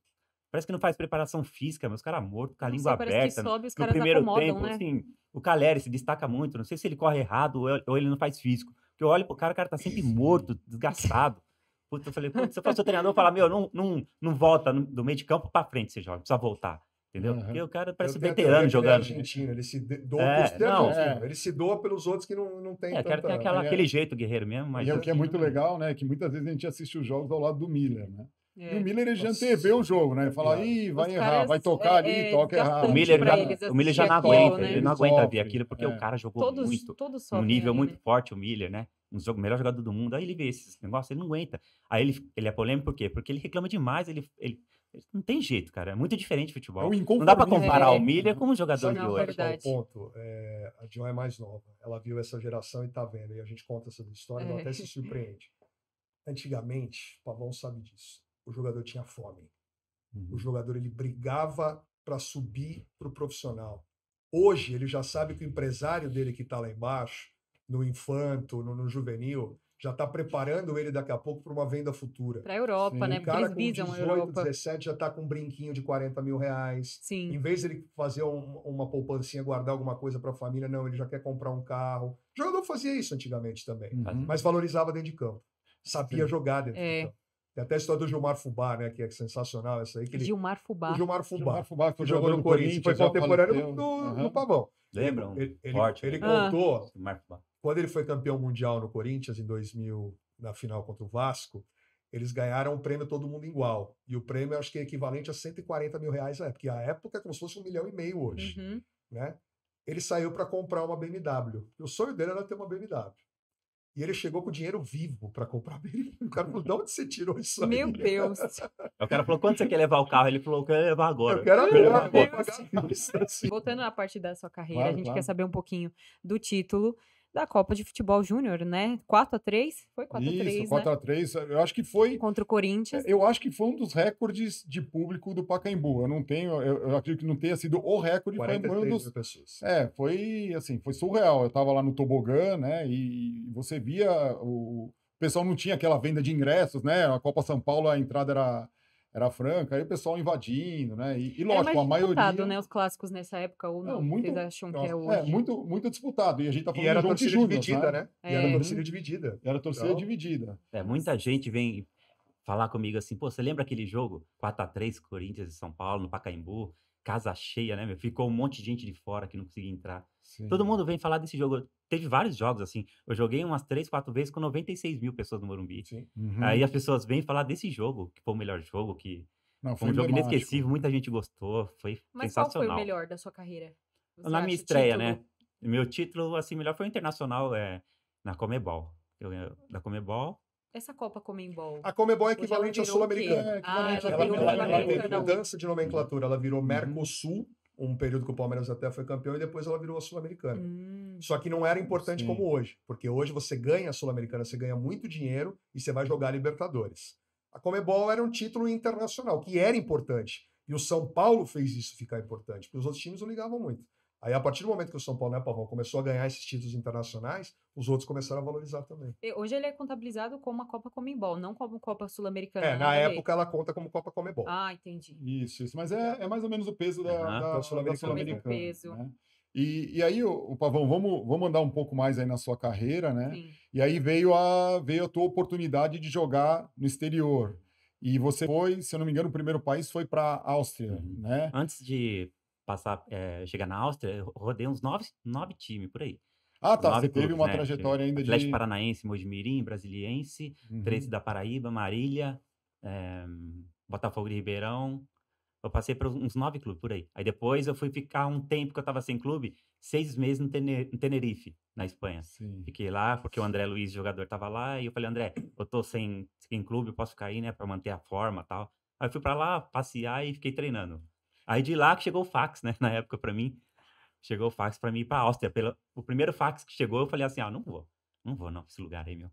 parece que não faz preparação física, meus caras mortos, com a Não língua sei, parece que aberta. sobe, os No caras primeiro acomodam, tempo, né? assim, o Caleri se destaca muito. Não sei se ele corre errado ou ele não faz físico. Porque eu olho pro cara, o cara tá sempre morto, desgastado. Puta, eu falei, putz, se eu fosse o treinador, eu falava, meu, não volta do meio de campo pra frente, você joga, precisa voltar. Entendeu? Uhum. Porque o cara parece Eu tenho a veterano teoria que ele é jogando. argentino, ele se doa É, por ser não, argentino. Ele se doa pelos outros que não tem É, o cara tem tanta... aquele jeito guerreiro mesmo, mas. E o que é assim, muito não- legal, né? Que muitas vezes a gente assiste os jogos ao lado do Miller, né? E É. o Miller, ele já Nossa, antevê o jogo, né? Ele fala, piada. ih, vai Os errar, caras, vai tocar ali, toca errado. desgastante O Miller pra já, eles o Miller já não assistir aquilo, aguenta, né? ele não aguenta ver Sofre, aquilo, porque é. o cara jogou Todos muito. todos Num sofrem nível ali, muito né? forte, o Miller, né? Melhor jogador do mundo. Aí ele vê esses negócios, ele não aguenta. Aí ele é polêmico por quê? Porque ele reclama demais, ele não tem jeito, cara. É muito diferente de É futebol. o Não dá pra inconformismo. comparar É. o Miller com o jogador Sabe de Não, qual hoje. é o verdade. ponto? A John é mais nova. Ela viu essa geração e tá vendo. E a gente conta essas histórias, ela É. até se surpreende. Antigamente, o Pavão sabe disso. O jogador tinha fome. O jogador ele brigava para subir para o profissional. Hoje, ele já sabe que o empresário dele que está lá embaixo, no infanto, no juvenil, já está preparando ele daqui a pouco para uma venda futura. Pra Europa, Sim. né? O Porque cara eles com visam a 18, Europa. 17 já está com um brinquinho de 40 mil reais. Sim. Em vez de ele fazer uma poupancinha, guardar alguma coisa para a família, não, ele já quer comprar um carro. O jogador fazia isso antigamente também, Uhum. mas valorizava dentro de campo. Sabia Sim. jogar dentro É. de campo. Tem até a história do Gilmar Fubá, né, que é sensacional essa aí. Que ele, Gilmar Fubá. o Gilmar Gilmar Fubá, Fubá, que jogou no Corinthians, foi já contemporâneo faleceu. do Aham. Pavão. Lembram? Ele Forte, ele né? contou, Marco Bar- quando ele foi campeão mundial no Corinthians, em 2000, na final contra o Vasco, eles ganharam o prêmio Todo Mundo Igual. E o prêmio, acho que é equivalente a 140 mil reais na época. Porque a época é como se fosse 1,5 milhão hoje. Uhum. Né? Ele saiu para comprar uma BMW. O sonho dele era ter uma BMW. E ele chegou com dinheiro vivo para comprar a BMW. O cara falou, de onde você tirou isso aí? Meu Deus. O cara falou, quando você quer levar o carro? Ele falou, eu quero levar agora. Eu quero Meu agora, Deus. vou pagar isso, assim. Voltando à parte da sua carreira, Claro, a gente claro. quer saber um pouquinho do título da Copa de Futebol Júnior, né? 4-3? Foi 4-3, Isso, né? 4-3. Eu acho que foi. Contra o Corinthians. Eu acho que foi um dos recordes de público do Pacaembu. Eu não tenho, eu acredito que não tenha sido o recorde, foi um 43 dos. mil pessoas. Foi assim, foi surreal. Eu tava lá no tobogã, né? E você via o pessoal não tinha aquela venda de ingressos, né? A Copa São Paulo a entrada era franca, aí o pessoal invadindo, né? E É lógico, mais a maioria disputado, né? Os clássicos nessa época, ou não? Não, muito- Vocês acham que é Nossa, hoje? muito muito disputado. E a gente tá E falando era de jogo de torcida júnior, dividida, né? E era É. torcida dividida. Era torcida Então, dividida. Muita gente vem falar comigo assim, pô, você lembra aquele jogo 4-3 Corinthians e São Paulo no Pacaembu? casa cheia, né, meu? Ficou um monte de gente de fora que não conseguia entrar. Sim. Todo mundo vem falar desse jogo. Teve vários jogos, assim. Eu joguei umas 3, 4 vezes com 96 mil pessoas no Morumbi. Sim. Uhum. Aí as pessoas vêm falar desse jogo, que foi o melhor jogo, que Não, foi foi um jogo emblemático. inesquecível, muita gente gostou, foi Mas qual foi o sensacional. melhor da sua carreira? Você Na minha acha? estreia, Título? né? Meu título, assim, melhor foi o internacional na Comebol. Da Comebol. Essa Copa Comembol. A Comebol é Hoje ela equivalente à virou o quê? Sul-Americana. equivalente ela à virou Ela teve Sul-Americana. mudança de nomenclatura. Ela virou Uhum. Mercosul, um período que o Palmeiras até foi campeão, e depois ela virou a Sul-Americana. Hum. Só que não era importante Sim. como hoje, porque hoje você ganha a Sul-Americana, você ganha muito dinheiro e você vai jogar a Libertadores. A Comebol era um título internacional, que era importante. E o São Paulo fez isso ficar importante, porque os outros times não ligavam muito. Aí, a partir do momento que o São Paulo, né, Pavão, começou a ganhar esses títulos internacionais, os outros começaram a valorizar também. Hoje ele é contabilizado como a Copa Comembol, não como Copa Sul-Americana. Na nada a ver. época ela conta como Copa Comebol. Ah, entendi. Isso. Mas é mais ou menos o peso da Aham. Sul-Americana. Mesmo peso. Né? E aí, o Pavão, vamos andar um pouco mais aí na sua carreira, né? Sim. E aí veio a tua oportunidade de jogar no exterior. E você foi, se eu não me engano, o primeiro país foi para a Áustria, Uhum. né? Antes de chegar na Áustria, eu rodei uns 9 times por aí. Ah, tá. 9 Você teve clubes, uma né? trajetória ainda Atlético de... Paranaense, Mojimirim, Brasiliense, Uhum. 13 da Paraíba, Marília, Botafogo de Ribeirão. Eu passei por uns 9 clubes por aí. Aí depois eu fui ficar um tempo que eu tava sem clube, 6 meses no Tenerife, na Espanha. Sim. Fiquei lá porque o André Luiz, jogador, tava lá, e eu falei, André, eu tô sem clube, eu posso ficar aí, né, pra manter a forma e tal. Aí eu fui pra lá passear e fiquei treinando. Aí de lá que chegou o fax, né, na época pra mim. Chegou o fax pra mim ir pra Áustria. O primeiro fax que chegou, eu falei assim, não vou não pra esse lugar aí, meu.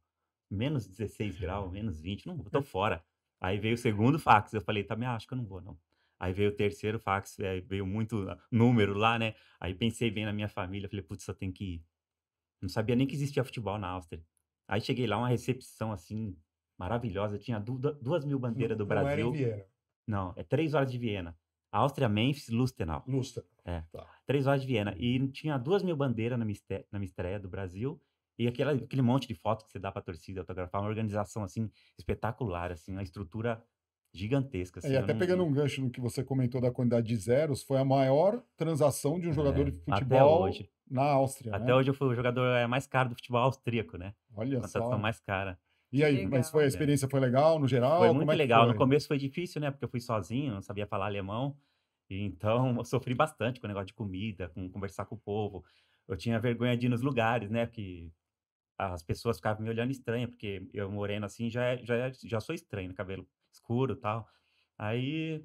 Menos 16 graus, menos 20, não vou, tô fora. Aí veio o segundo fax, eu falei, também acho que eu não vou, não. Aí veio o terceiro fax, veio muito número lá, né? Aí pensei bem na minha família, falei, putz, eu tenho que ir. Não sabia nem que existia futebol na Áustria. Aí cheguei lá, uma recepção, assim, maravilhosa. Tinha 2.000 bandeiras do Não era Brasil. em Viena. Não, é 3 horas de Viena. Áustria, Memphis, Lustenau. Lustra. 3 horas de Viena. E tinha 2.000 bandeiras na minha estreia do Brasil. E aquele monte de fotos que você dá pra torcida autografar. Uma organização, assim, espetacular, assim. Uma estrutura gigantesca. Assim, E até pegando um gancho no que você comentou da quantidade de zeros, foi a maior transação de um jogador de futebol na Áustria, Até né? hoje eu fui o jogador mais caro do futebol austríaco, né? Olha A transação só. mais cara. E aí, Legal. mas a experiência foi legal no geral? Foi Como muito é que legal. foi? No começo foi difícil, né? Porque eu fui sozinho, não sabia falar alemão. E então eu sofri bastante com o negócio de comida, com conversar com o povo. Eu tinha vergonha de ir nos lugares, né? Porque as pessoas ficavam me olhando estranho, porque eu moreno assim já sou estranho, né? Cabelo escuro e tal. Aí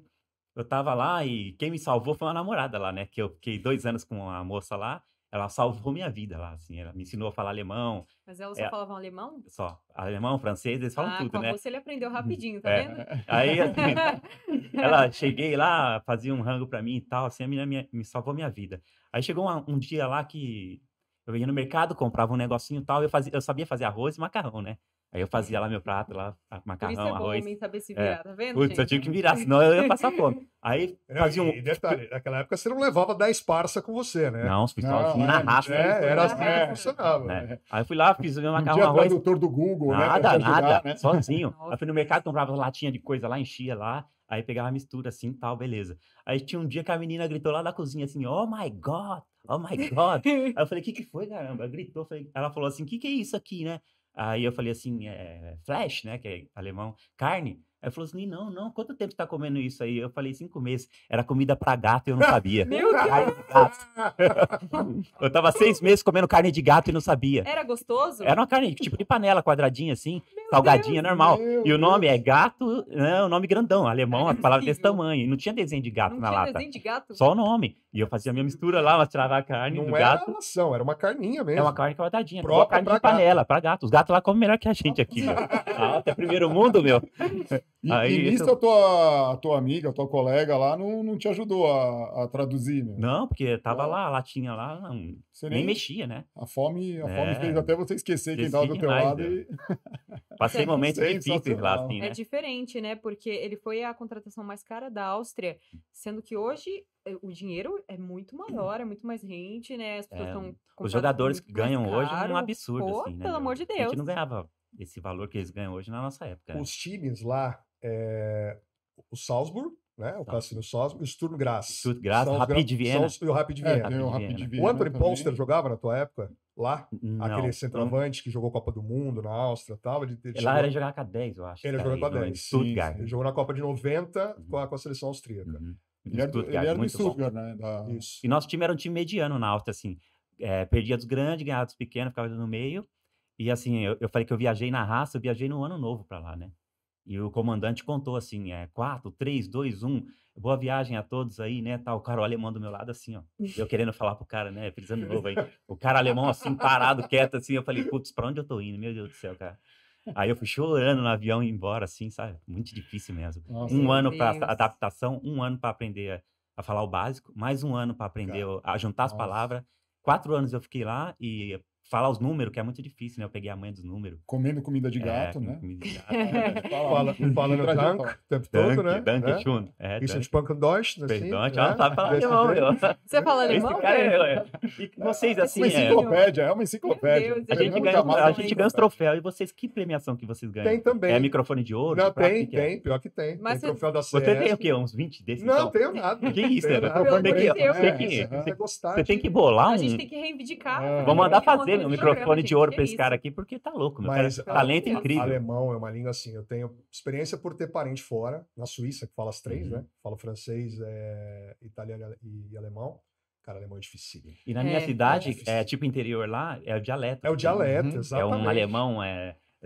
eu tava lá e quem me salvou foi uma namorada lá, né? Que eu fiquei 2 anos com a moça lá. Ela salvou minha vida lá, assim. Ela me ensinou a falar alemão. Mas elas só falavam alemão? Só. Alemão, francês, eles falam tudo, com a né? moça ele aprendeu rapidinho, tá É. vendo? Aí, assim, cheguei lá, fazia um rango pra mim e tal, assim, a menina me salvou minha vida. Aí chegou um dia lá que eu ia no mercado, comprava um negocinho e tal, eu sabia fazer arroz e macarrão, né? Aí eu fazia lá meu prato, lá, Por isso macarrão, é bom o arroz. homem saber se virar, tá vendo, Putz, eu gente? tive que me virar, senão eu ia passar fome. Aí fazia um... E detalhe, naquela época você não levava 10 parça com você, né? Não, os pessoal Não, assim, na raça. Era assim É. que funcionava. Né? Aí eu fui lá, fiz o meu Não macarrão, tinha arroz. tradutor do Google, né? Nada, pra te ajudar, nada, né? sozinho. Nossa. Aí fui no mercado, comprava latinha de coisa lá, enchia lá, aí pegava a mistura assim e tal, beleza. Aí tinha um dia que a menina gritou lá da cozinha assim, oh my God, oh my God. Aí eu falei, o que foi, caramba? Gritou, ela falou assim, o que é isso aqui, né? Aí eu falei assim, flash, né, que é alemão, carne. Aí falou assim, não, quanto tempo você tá comendo isso aí? Eu falei, 5 meses. Era comida pra gato e eu não sabia. Meu Deus! Carne de gato. Eu tava 6 meses comendo carne de gato e não sabia. Era gostoso? Era uma carne, tipo de panela, quadradinha assim, salgadinha, normal. meu E o nome Deus. é gato, né, o nome grandão, alemão, as palavras desse possível. tamanho. E não tinha desenho de gato Não na tinha lata. desenho de gato? Só o nome. E eu fazia a minha mistura lá, mas tirava a carne Não do era gato. ração, era uma carninha mesmo. É uma carne quadradinha, Própria igual carne pra de panela, pra gato. Os gatos lá comem melhor que a gente aqui, meu. Até primeiro mundo, meu. E nisso a tua amiga, a tua colega lá não te ajudou a traduzir, né? Não, porque tava Não. lá, a latinha lá, Você nem mexia, né? A fome É. fez até você esquecer quem Esqueci tava do teu demais, lado meu. e... Passei momentos difíceis lá, Sensacional. assim, É né? diferente, né? Porque ele foi a contratação mais cara da Áustria, sendo que hoje o dinheiro é muito maior, é muito mais rente, né? As pessoas estão Os jogadores que ganham hoje é um caro. absurdo, Pô, assim, né? pelo meu? amor de A Deus. gente não ganhava esse valor que eles ganham hoje na nossa época. Né? Os times lá, o Salzburg, né? O Cassino Salzburg e o Sturm Graz. Sturm Graz, São os Rapid gra- Viena. são os- E o Rapid Viena. Tem o Rapid Rapid Viena. Viena O Anthony também. Polster jogava na tua época lá? Não. Aquele centroavante que jogou Copa do Mundo na Áustria e tal. Ele Lá chegou- era jogar com a 10, eu acho. Ele cara, jogou com a aí, no 10. Stuttgart. Ele jogou na Copa de 90 com a seleção austríaca. Uhum. Ele era do muito bom. Stuttgart, né? Isso. E nosso time era um time mediano na Áustria, assim. Perdia dos grandes, ganhava dos pequenos, ficava no meio. E assim, eu falei que eu viajei na raça, eu viajei no ano novo pra lá, né? E o comandante contou assim, 4, 3, 2, 1, boa viagem a todos aí, né, tal. O cara o alemão do meu lado assim, ó. Eu querendo falar pro cara, né, feliz ano novo aí. O cara alemão assim, parado, quieto assim, eu falei, putz, pra onde eu tô indo? Meu Deus do céu, cara. Aí eu fui chorando no avião e embora, assim, sabe? Muito difícil mesmo. Nossa, Um Meu ano pra Deus. adaptação, um ano pra aprender a falar o básico, mais um ano pra aprender a juntar as Nossa. palavras. 4 anos eu fiquei lá e falar os números, que é muito difícil, né? Eu peguei a manha dos números. comendo comida de gato, com né? comida de gato. Falando Trajetória. Dank o tempo todo, né? Danke schön. Isso Danke. de Punk Deutsch, assim. Perdão, né? já sabe falar Desse alemão, jeito. meu. Você fala alemão? Esse cara Pedro? E vocês, assim, Uma enciclopédia, é uma enciclopédia. Meu Deus, a gente Fernando ganha, Camargo a é uma gente ganha os enciclopédia. troféus. E vocês, que premiação que vocês ganham? Tem também. É microfone de ouro? Não, de prata? O tem, que que é? tem. Pior que tem. Mas tem você- troféu da CS. Você tem o quê? Uns 20 desses? Não, então? tenho nada. Que isso, Tenho né? nada. Pelo Tem amor de Deus. Você gostar Você tem de- que bolar A um... gente tem que reivindicar. Vamos mandar Tem que fazer montar um programa, microfone de gente, ouro que pra esse isso? cara aqui, porque tá louco, meu. Mas Cara, talento Deus. incrível. Alemão é uma língua assim. Eu tenho experiência por ter parente fora, na Suíça, que fala as três, Uhum. né? Falo francês, italiano e alemão. Cara, alemão é difícil. E na minha É, cidade, é. tipo interior lá, é o dialeto. É o dialeto, Uhum. É exatamente. um alemão,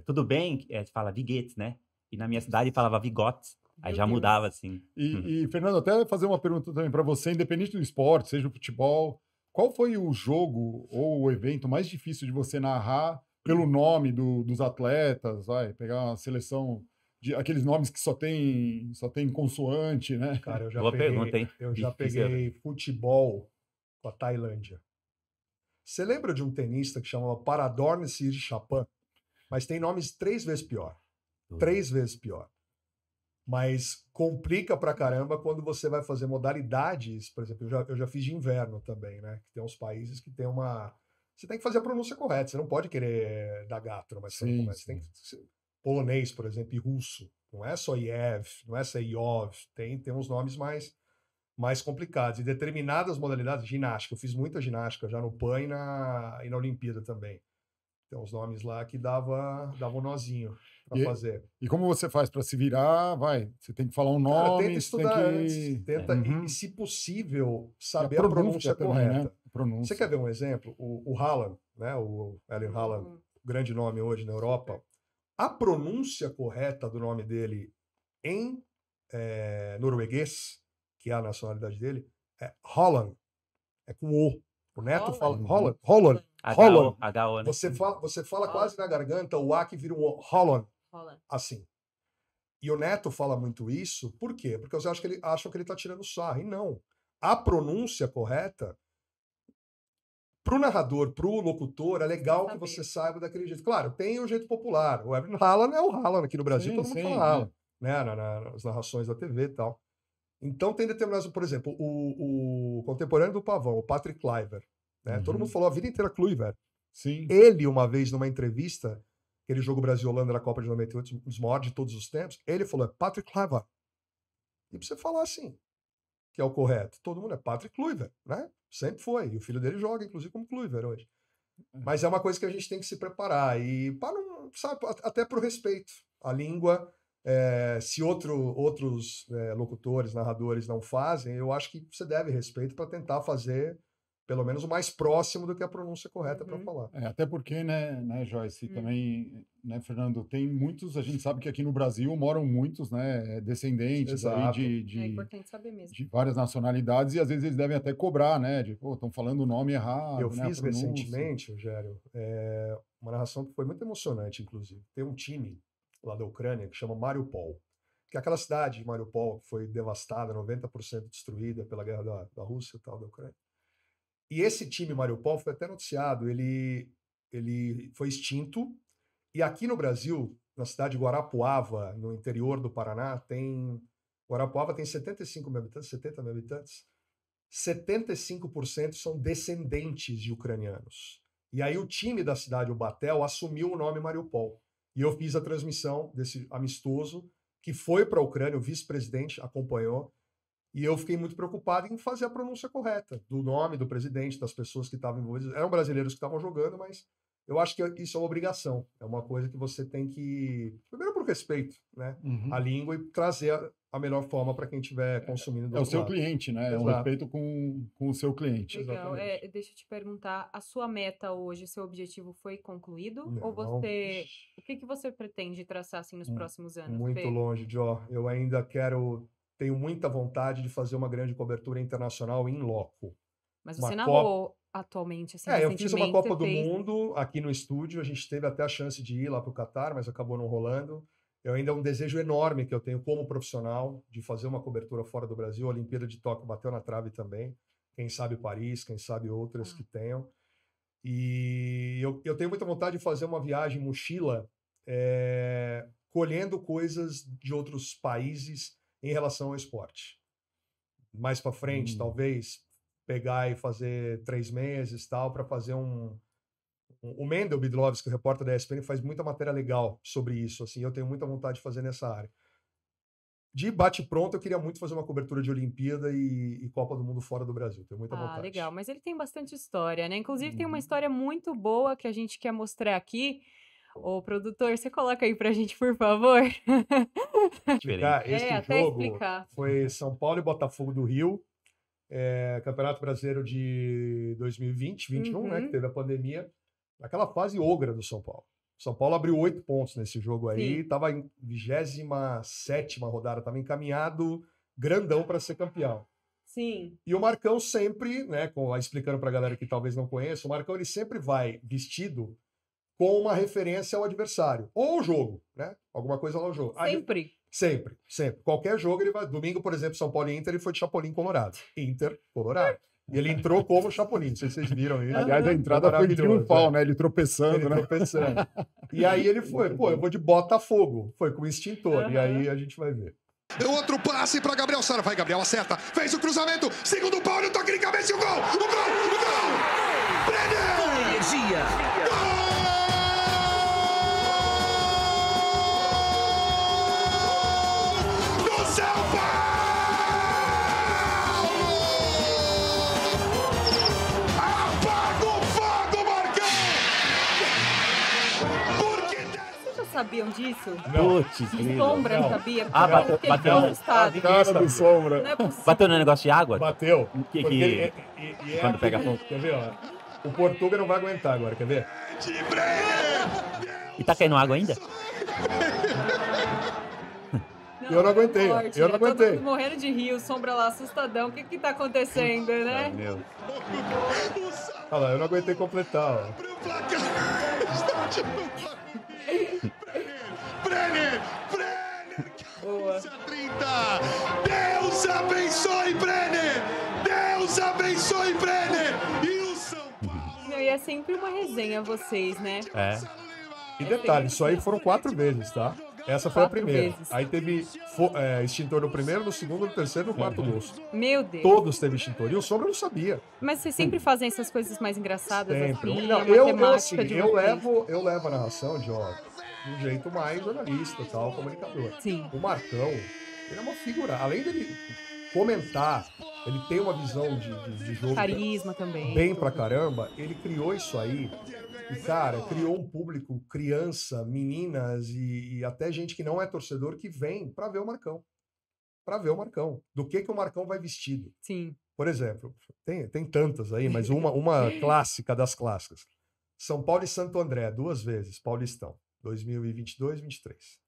tudo bem, fala wie geht's, né? E na minha cidade falava wie Gott. Aí Meu já Deus. mudava, assim. E, Fernando, até fazer uma pergunta também para você, independente do esporte, seja o futebol, qual foi o jogo ou o evento mais difícil de você narrar pelo nome dos atletas, vai, pegar uma seleção de aqueles nomes que só tem consoante, né? Cara, eu já Boa peguei, pergunta, hein? Eu já Difícil, peguei futebol com a Tailândia. Você lembra de um tenista que chamava Paradorn Sirichappan? Mas tem nomes 3 vezes pior. 3 vezes pior. Mas complica pra caramba quando você vai fazer modalidades. Por exemplo, eu já fiz de inverno também, né? Que tem uns países que tem uma... Você tem que fazer a pronúncia correta. Você não pode querer dar gato numa Sim, escola. Você tem que... Polonês, por exemplo, e russo. Não é só Iev, não é só Iov. Tem uns nomes mais complicados. E determinadas modalidades, ginástica. Eu fiz muita ginástica já no PAN e na Olimpíada também. Tem uns nomes lá que dava um nozinho para E- fazer. E como você faz para se virar? Vai, você tem que falar um Cara, nome, tenta você estudar tem antes. que... Tenta, Uhum. e, se possível, E saber a pronúncia também, correta. né? A pronúncia. Você quer ver um exemplo? O Haaland, né? O Erling Haaland, grande nome hoje na Europa. A pronúncia correta do nome dele em norueguês, que é a nacionalidade dele, é Holland. É com O. O Neto fala Holland. Holland. Holland. H-O, né? Você fala quase na garganta o A que vira um O. Holland. Rola. Assim. E o Neto fala muito isso, por quê? Porque você acha que ele acham que ele está tirando sarro. E não. A pronúncia correta, para o narrador, para o locutor, é legal que Saber. você saiba daquele jeito. Claro, tem o jeito popular. O Erling Haaland é o Haaland aqui no Brasil, Sim, todo mundo sim, fala Haaland, né? Nas narrações da TV e tal. Então tem determinados, por exemplo, o contemporâneo do Pavão, o Patrick Kluivert, né? Uhum. Todo mundo falou a vida inteira Kluivert. Sim. Ele, uma vez, numa entrevista, aquele jogo Brasil-Holanda na Copa de 98, um dos maiores de todos os tempos, ele falou, é Patrick Kluivert. E pra você falar assim, que é o correto, todo mundo é Patrick Kluivert, né? Sempre foi. E o filho dele joga, inclusive, como Kluivert hoje. Mas é uma coisa que a gente tem que se preparar. E para não, sabe, até pro respeito. A língua, se outros locutores, narradores não fazem, eu acho que você deve respeito para tentar fazer pelo menos o mais próximo do que a pronúncia correta para falar. Até porque, né, Joyce, também, né, Fernando, tem muitos, a gente sabe que aqui no Brasil moram muitos, né, descendentes aí Exato. É importante saber mesmo. de várias nacionalidades e às vezes eles devem até cobrar, né, de, pô, estão falando o nome errado, Eu né, a fiz pronúncia. recentemente, Rogério, uma narração que foi muito emocionante, inclusive. Tem um time lá da Ucrânia que chama Mariupol, que é aquela cidade de Mariupol que foi devastada, 90% destruída pela guerra da Rússia e tal, da Ucrânia. E esse time Mariupol foi até noticiado, ele foi extinto, e aqui no Brasil, na cidade de Guarapuava, no interior do Paraná, Guarapuava tem 75 mil habitantes, 70 mil habitantes, 75% são descendentes de ucranianos. E aí o time da cidade, o Batel, assumiu o nome Mariupol. E eu fiz a transmissão desse amistoso, que foi para a Ucrânia, o vice-presidente acompanhou, E eu fiquei muito preocupado em fazer a pronúncia correta do nome do presidente, das pessoas que estavam envolvidas. Eram brasileiros que estavam jogando, mas eu acho que isso é uma obrigação. É uma coisa que você tem que, primeiro por respeito, né? A língua e trazer a melhor forma para quem estiver consumindo do É o outro seu lado. cliente, né? É um Exato. respeito com o seu cliente. Legal. Exatamente. Deixa eu te perguntar, a sua meta hoje, seu objetivo foi concluído? Ou Não. você... O que você pretende traçar assim nos próximos anos, Muito Fê? longe, Jó. Eu ainda tenho muita vontade de fazer uma grande cobertura internacional em loco. Mas Uma você narrou atualmente, assim, eu fiz uma recentemente, Copa você do fez... Mundo aqui no estúdio. A gente teve até a chance de ir lá para o Catar, mas acabou não rolando. Eu ainda é um desejo enorme que eu tenho como profissional de fazer uma cobertura fora do Brasil. A Olimpíada de Tóquio bateu na trave também. Quem sabe Paris, quem sabe outras que tenham. E eu tenho muita vontade de fazer uma viagem mochila, colhendo coisas de outros países em relação ao esporte. Mais para frente, talvez, pegar e fazer 3 meses tal, para fazer o Mendel Bidlovski, o repórter da ESPN, faz muita matéria legal sobre isso. Assim, eu tenho muita vontade de fazer nessa área. De bate-pronto, eu queria muito fazer uma cobertura de Olimpíada e Copa do Mundo fora do Brasil. Tenho muita vontade. Legal. Mas ele tem bastante história, né? Inclusive, tem uma história muito boa que a gente quer mostrar aqui. Ô, produtor, você coloca aí pra gente, por favor? Esse até jogo explicar. foi São Paulo e Botafogo do Rio, Campeonato Brasileiro de 2020, 21, né, que teve a pandemia, naquela fase ogra do São Paulo. São Paulo abriu 8 pontos nesse jogo aí, estava em 27ª rodada, estava encaminhado grandão para ser campeão. Sim. E o Marcão sempre, né, explicando para a galera que talvez não conheça, o Marcão ele sempre vai vestido com uma referência ao adversário, ou ao jogo, né? Alguma coisa lá ao jogo. Sempre? Sempre. Qualquer jogo ele vai. Domingo, por exemplo, São Paulo e Inter, ele foi de Chapolin Colorado. Inter, Colorado. E ele entrou como Chapolin, não sei se vocês viram isso. Aliás, a entrada foi triunfal, né? Ele tropeçando, tropeçando. E aí ele foi, eu vou de Botafogo. Foi com o extintor. E aí a gente vai ver. Outro passe para Gabriel Sara. Vai, Gabriel, acerta. Fez o cruzamento. Segundo pau, no toque de cabeça e o gol! O gol! Brenner! Energia! Gol! Do São Paulo! Apaga o fogo, Marcão! Vocês já sabiam disso? Putz, De Sombra, sabia? Porque bateu- eu fiquei bateu- tão assustado. Cara do Sombra. Não é possível. Bateu no negócio de água? Bateu. Que- Porque quando pega fogo. Quer ver, ó? O Portuga não vai aguentar agora, quer ver? De Brenner! E tá caindo água ainda? Eu não aguentei, forte, eu não Todo aguentei. mundo morrendo de rio, Sombra lá, assustadão. O que tá acontecendo, né? Meu. Olha lá, eu não aguentei completar, ó. Abre o placar! Brenner! Boa. 30! Deus abençoe Brenner! Deus abençoe Brenner! E o São Paulo! Meu, e é sempre uma resenha vocês, né? É. E detalhe, isso aí foram 4 vezes, tá? Essa foi a 4 primeira. vezes. Aí teve extintor no primeiro, no segundo, no terceiro e no quarto gol. Meu Deus. Todos teve extintor. E o Sombra não sabia. Mas vocês sempre fazem essas coisas mais engraçadas, Sempre. assim, Não, a matemática de eu vocês. levo a narração de um jeito mais jornalista, tal, comunicador. Sim. O Marcão, ele é uma figura. Além dele comentar, ele tem uma visão de jogo Carisma também. bem pra caramba. Ele criou isso aí. E, cara, criou um público, criança, meninas e até gente que não é torcedor que vem pra ver o Marcão. Pra ver o Marcão. Do que o Marcão vai vestido. Sim. Por exemplo, tem tantas aí, mas uma clássica das clássicas. São Paulo e Santo André, 2 vezes, Paulistão. 2022, 23.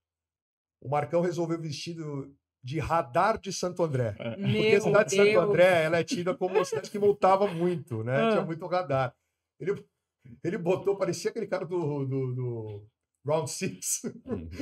O Marcão resolveu vestido de radar de Santo André. Porque Meu a cidade de Deus. Santo André, ela é tida como uma cidade que multava muito, né? Tinha muito radar. Ele botou, parecia aquele cara do Round 6,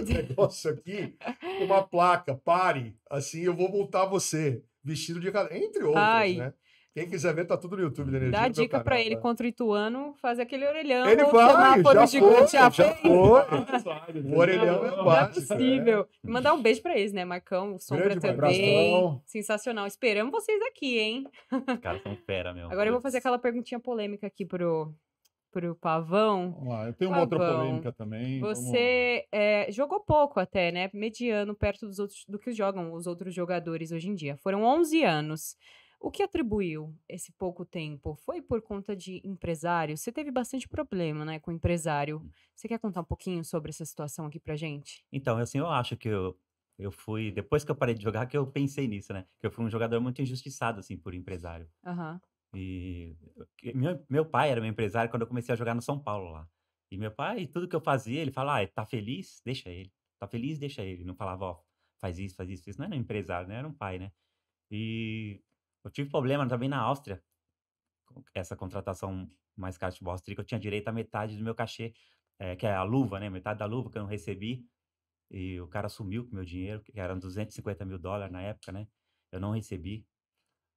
negócio aqui, com uma placa, pare, assim, eu vou multar você, vestido de radar, entre outros, Ai. né? Quem quiser ver, tá tudo no YouTube da Energia. Dá a no meu dica pra canal, ele tá? contra o Ituano, fazer aquele orelhão. Ele ou vai, semáforo já gigante, foi, já fez. foi. O orelhão é Não é básico. possível. Mandar um beijo pra eles, né? Marcão, o Sombra Grande também. abração. Sensacional. Esperamos vocês aqui, hein? Os caras são fera, meu. Agora eu vou fazer aquela perguntinha polêmica aqui pro pro Pavão. Vamos lá, eu tenho uma outra Pavão, polêmica também. Você jogou pouco até, né? Mediano perto dos outros, do que jogam os outros jogadores hoje em dia. Foram 11 anos. O que atribuiu esse pouco tempo? Foi por conta de empresário? Você teve bastante problema, né, com empresário. Você quer contar um pouquinho sobre essa situação aqui pra gente? Então, assim, eu acho que eu fui, depois que eu parei de jogar, que eu pensei nisso, né? Que eu fui um jogador muito injustiçado, assim, por empresário. Aham. E meu pai era meu empresário quando eu comecei a jogar no São Paulo lá. E meu pai, tudo que eu fazia, ele falava, tá feliz? Deixa ele. Tá feliz? Deixa ele. Não falava, ó, faz isso, faz isso, faz isso. Não era um empresário, né? Era um pai, né? E eu tive problema também na Áustria, com essa contratação mais cara de futebol austríaco. Eu tinha direito a metade do meu cachê, que é a luva, né? Metade da luva que eu não recebi. E o cara sumiu com o meu dinheiro, que eram $250.000 na época, né? Eu não recebi.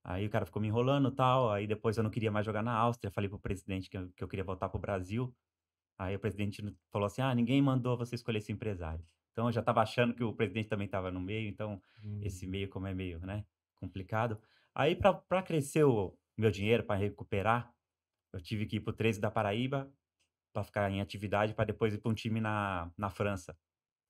Aí o cara ficou me enrolando e tal, aí depois eu não queria mais jogar na Áustria, falei pro presidente que eu queria voltar pro Brasil. Aí o presidente falou assim: "Ah, ninguém mandou você escolher esse empresário". Então eu já estava achando que o presidente também estava no meio, então esse meio como é meio, né, complicado. Aí para crescer o meu dinheiro, para recuperar, eu tive que ir pro 13 da Paraíba, para ficar em atividade, para depois ir para um time na França.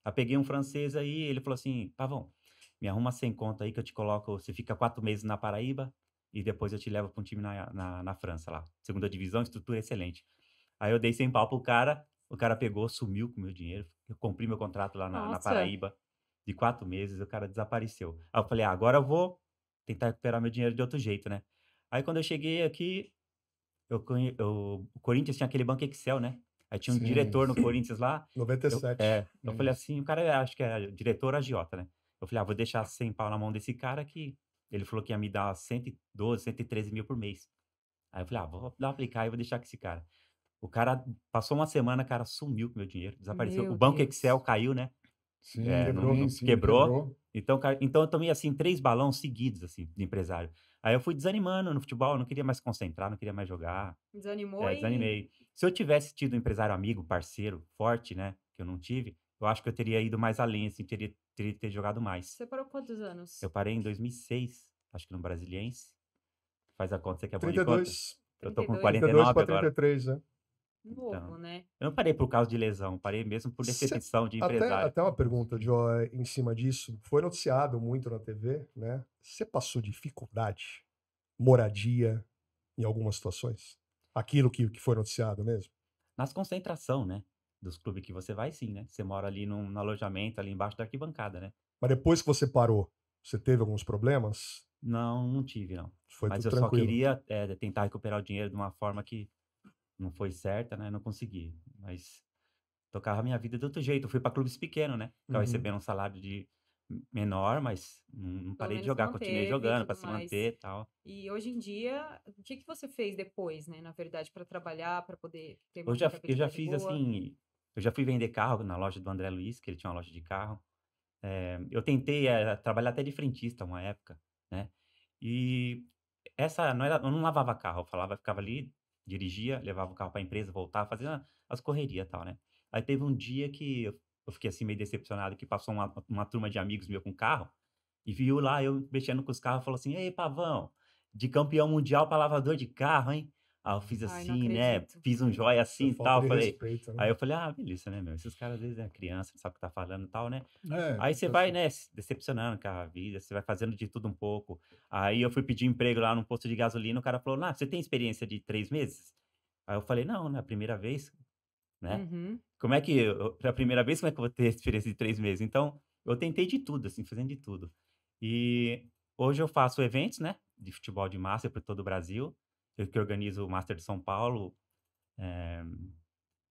Aí peguei um francês aí, ele falou assim: "Pavão, me arruma 100 conto aí que eu te coloco, você fica 4 meses na Paraíba e depois eu te levo para um time na França lá, segunda divisão, estrutura excelente". Aí eu dei 100 pau pro cara, o cara pegou, sumiu com o meu dinheiro, eu cumpri meu contrato lá na Nossa, Paraíba de 4 meses, o cara desapareceu. Aí eu falei: "Ah, agora eu vou tentar recuperar meu dinheiro de outro jeito, né". Aí quando eu cheguei aqui, o Corinthians tinha aquele banco Excel, né, aí tinha um Sim, diretor no Corinthians lá, eu falei isso. assim, o cara acho que é diretor agiota, né. Eu falei: "Ah, vou deixar 100 pau na mão desse cara que ele falou que ia me dar 112, 113 mil por mês". Aí eu falei: "Ah, vou dar aplicar e vou deixar com esse cara". O cara passou uma semana, o cara sumiu com meu dinheiro, desapareceu. O meu banco Excel Deus. caiu, né, Sim, não Quebrou. sim, não sim, quebrou. quebrou. Então eu tomei, assim, 3 balões seguidos, assim, de empresário. Aí eu fui desanimando no futebol, eu não queria mais concentrar, não queria mais jogar. Desanimou e Desanimei. Se eu tivesse tido um empresário amigo, parceiro, forte, né, que eu não tive, eu acho que eu teria ido mais além, assim, teria que ter jogado mais. você parou quantos anos? Eu parei em 2006, acho que no Brasiliense. Faz a conta, você que é bom de conta? 32. Eu tô com 32? 32 49 para agora. 33, né? Então, Novo, né? eu não parei por causa de lesão, parei mesmo por Cê- decepção de até, empresário. até uma pergunta, Joy, em cima disso. Foi noticiado muito na TV, né? Você passou dificuldade, moradia, em algumas situações? Aquilo que foi noticiado mesmo? Nas concentração, né, dos clubes que você vai, sim, né. Você mora ali no alojamento, ali embaixo da arquibancada, né. Mas depois que você parou, você teve alguns problemas? Não, não tive não. Foi Mas tudo eu só tranquilo. queria, tentar recuperar o dinheiro de uma forma que não foi certa, né, não consegui. Mas tocava a minha vida de outro jeito. Eu fui para clubes pequenos, né, ficava Uhum. recebendo um salário de menor, mas não Pelo parei de menos jogar, continuei manteve e jogando para tudo se mais. manter, e tal. E hoje em dia, o que que você fez depois, né, na verdade, para trabalhar, para poder ter Eu uma já eu já rentabilidade fiz, boa? assim, eu já fui vender carro na loja do André Luiz, que ele tinha uma loja de carro. Eu tentei, trabalhar até de frentista uma época, né, e essa não era, eu não lavava carro, eu ficava ali, dirigia, levava o carro para a empresa, voltava, fazia as correria, tal, né. Aí teve um dia que eu fiquei, assim, meio decepcionado, que passou uma turma de amigos meu com carro, e viu lá eu mexendo com os carros, falou assim: "Ei, Pavão, de campeão mundial para lavador de carro, hein". Aí eu fiz Ai, não assim, né, acredito. fiz um joia Isso é assim e falta tal, de falei, respeito, aí né? eu falei: "Ah, beleza, né, meu, esses caras às vezes é criança, não sabe o que tá falando e tal, né". É, Aí você fica vai, assim. né, se decepcionando com a vida, você vai fazendo de tudo um pouco. Aí eu fui pedir emprego lá num posto de gasolina, o cara falou: "Ah, você tem experiência de 3 meses?". Aí eu falei: "Não, né, a primeira vez, né, Uhum. como é que a primeira vez, como é que eu vou ter experiência de 3 meses?". Então, eu tentei de tudo, assim, fazendo de tudo. E hoje eu faço eventos, né, de futebol de Master por todo o Brasil. Eu que organizo o Master de São Paulo, eh,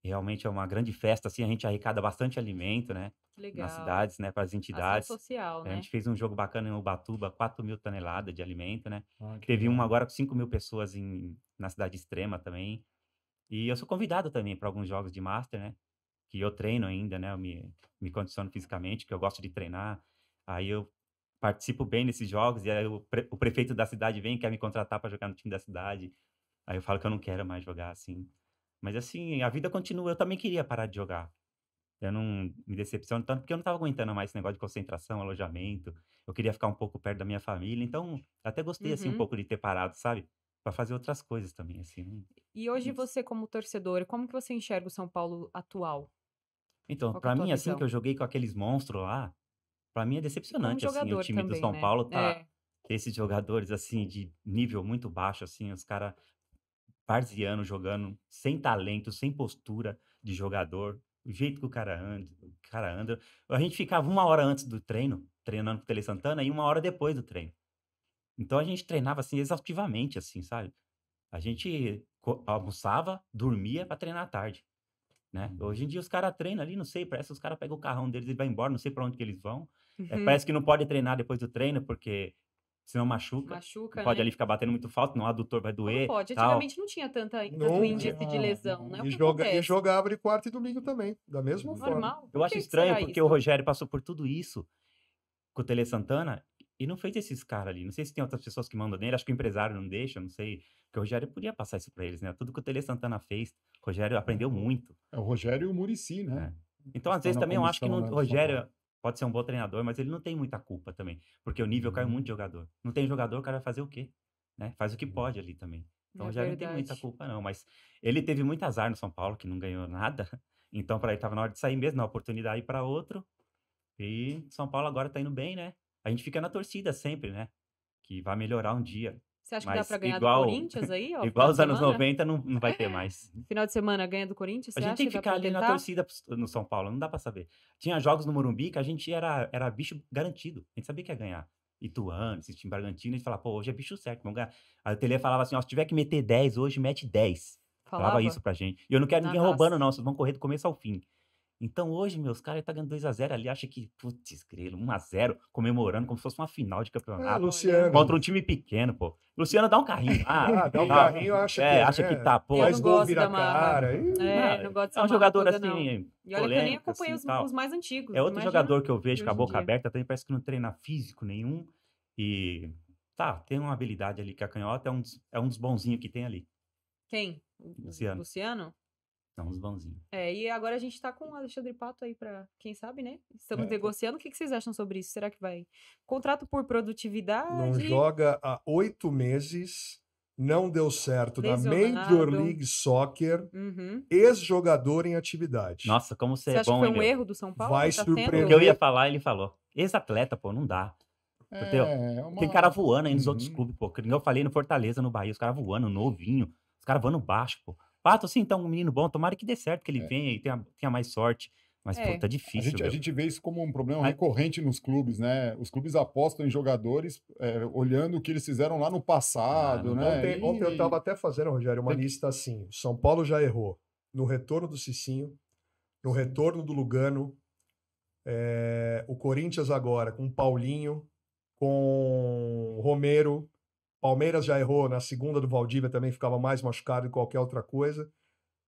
realmente é uma grande festa, assim, a gente arrecada bastante alimento, né, Que nas legal. cidades, né, para as Ação entidades. social, A né? gente fez um jogo bacana em Ubatuba, 4.000 toneladas de alimento, né. Ah, que Teve um legal. agora com 5.000 pessoas na cidade Extrema também. E eu sou convidado também para alguns jogos de Master, né, que eu treino ainda, né, eu me condiciono fisicamente, que eu gosto de treinar. Aí eu participo bem desses jogos e aí o prefeito da cidade vem, quer me contratar para jogar no time da cidade. Aí eu falo que eu não quero mais jogar, assim. Mas assim, a vida continua, eu também queria parar de jogar. Eu não me decepciono tanto, porque eu não estava aguentando mais esse negócio de concentração, alojamento. Eu queria ficar um pouco perto da minha família, então até gostei, assim, um Uhum. pouco de ter parado, sabe. para fazer outras coisas também, assim. E hoje você, como torcedor, como que você enxerga o São Paulo atual? Então, Qual que é a para tua mim, assim, visão? que eu joguei com aqueles monstros lá, para mim é E como decepcionante, assim, o jogador time do também, São né? Paulo tá... É, ter esses jogadores, assim, de nível muito baixo, assim, os caras varziano jogando, sem talento, sem postura de jogador, o jeito que o cara anda. A gente ficava 1 hora antes do treino, treinando com o Tele Santana, e 1 hora depois do treino. Então a gente treinava, assim, exaustivamente, assim, sabe? A gente almoçava, dormia pra treinar à tarde, né? Hoje em dia os caras treinam ali, não sei, parece que os caras pegam o carrão deles e vai embora, não sei pra onde que eles vão. Parece que não pode treinar depois do treino, porque senão machuca. Não machuca, pode né? ali ficar batendo muito falta, senão o adutor vai Como doer, pode? tal. Antigamente não tinha tanto Nunca. índice de lesão, né? O E que acontece? jogava de quarta e domingo também, da mesma forma. Normal? Eu Por acho que estranho será porque isso? o Rogério passou por tudo isso com o Tele Santana e não fez esses caras ali. Não sei se tem outras pessoas que mandam nele, acho que o empresário não deixa, não sei. Porque o Rogério podia passar isso pra eles, né? Tudo que o Tele Santana fez, o Rogério aprendeu muito, É o Rogério e o Muricy, né? né? Então, às Estão vezes, na também eu acho que comissão, o né, do São Paulo. Rogério pode ser um bom treinador, mas ele não tem muita culpa também. Porque o nível caiu muito de jogador. Não tem jogador, o cara vai fazer o quê? Né? Faz o que pode ali também. Então, o É Rogério não tem muita verdade. culpa, não. Mas ele teve muito azar no São Paulo, que não ganhou nada. Então, para ele, tava na hora de sair mesmo, dar oportunidade para outro. E São Paulo agora tá indo bem, né? A gente fica na torcida sempre, né? Que vai melhorar um dia. Você acha que dá Mas pra ganhar do igual, Corinthians aí, ó, igual final de os anos semana? 90 não vai ter mais. Final de semana ganha do Corinthians? A Você gente acha tem que que dá ficar pra ali na tentar? torcida no São Paulo, não dá pra saber. Tinha jogos no Morumbi que a gente era bicho garantido. A gente sabia que ia ganhar. Ituano, esse time Bragantino, a gente falava, pô, hoje é bicho certo, vamos ganhar. Aí o Tele falava assim, ó, se tiver que meter 10 hoje, mete 10. Falava Falava? isso pra gente. E eu não quero Na ninguém raça. roubando, não, vocês vão correr do começo ao fim. Então hoje, meus caras tá ganhando 2-0 ali, acha que, putz, grilo, 1-0, comemorando como se fosse uma final de campeonato. Luciano. Contra um time pequeno, pô. Luciano dá um carrinho. Dá um carrinho, acha que acha que tá, pô. Eu faz não gol, gosto vira da a marra. cara. Não gosto dessa É um marra jogador toda, não. assim, E olha que eu nem polêmico, acompanho assim, tal. os mais antigos. É outro imagina jogador que eu vejo de com a hoje em boca dia. aberta, também parece que não treina físico nenhum. E tá, tem uma habilidade ali que a canhota é um dos bonzinhos que tem ali. Quem? O Luciano. Luciano? É um dos bonzinhos. E agora a gente tá com o Alexandre Pato aí pra, quem sabe, né? Estamos negociando. O que vocês acham sobre isso? Será que vai? Contrato por produtividade? Não joga há 8 meses, não deu certo na Lesionado. Major League Soccer, Uhum. ex-jogador em atividade. Nossa, como você Você é acha que bom, foi um hein, meu? erro do São Paulo? Vai Tá surpreender. O que eu ia falar, ele falou. Ex-atleta, pô, não dá. Entendeu? Tem cara voando aí nos outros clubes, pô. Que nem eu falei no Fortaleza, no Bahia, os caras voando, novinho. Os caras voando baixo, pô. Pato, assim, então, um menino bom, tomara que dê certo, que ele venha e tenha mais sorte. Mas, pô, tá difícil, A meu. gente vê isso como um problema recorrente nos clubes, né? Os clubes apostam em jogadores olhando o que eles fizeram lá no passado, né? Ontem eu estava até fazendo, Rogério, uma lista assim. O São Paulo já errou no retorno do Cicinho, no retorno do Lugano, o Corinthians agora com o Paulinho, com o Romero. Palmeiras já errou na segunda do Valdívia, também ficava mais machucado que qualquer outra coisa.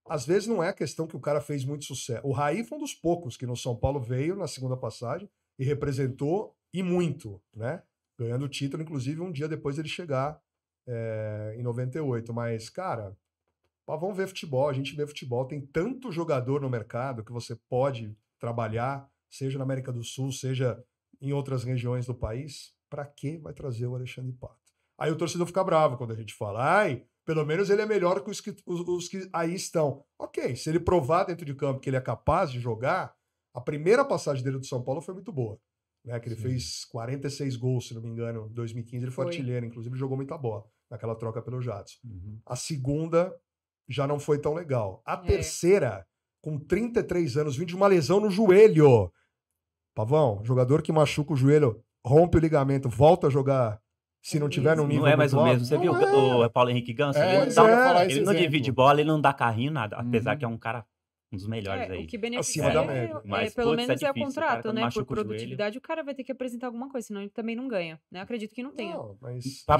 Às vezes não é questão que o cara fez muito sucesso. O Raí foi um dos poucos que no São Paulo veio na segunda passagem e representou e muito, né? Ganhando o título, inclusive, um dia depois dele chegar em 98. Mas, cara, vamos ver futebol. A gente vê futebol. Tem tanto jogador no mercado que você pode trabalhar, seja na América do Sul, seja em outras regiões do país. Para que vai trazer o Alexandre Pato? Aí o torcedor fica bravo quando a gente fala, pelo menos ele é melhor que os que aí estão. Ok, se ele provar dentro de campo que ele é capaz de jogar, a primeira passagem dele do São Paulo foi muito boa. Né? Que ele fez 46 gols, se não me engano, em 2015. Ele foi artilheiro, inclusive jogou muita bola naquela troca pelo Jadson. A segunda já não foi tão legal. A terceira, com 33 anos, vindo de uma lesão no joelho. Pavão, jogador que machuca o joelho, rompe o ligamento, volta a jogar. Se não tiver no nível. Não é mais o alto, mesmo. Você viu o Paulo Henrique Ganso? Ele não divide bola, ele não dá carrinho, nada. Apesar que é um cara, um dos melhores aí. O que beneficia Acima da média. Mas, pelo putz, menos é o difícil, contrato, cara, né? Por machuca o joelho. produtividade, o cara vai ter que apresentar alguma coisa, senão ele também não ganha. Né? Acredito que não tenha. Não, mas Pra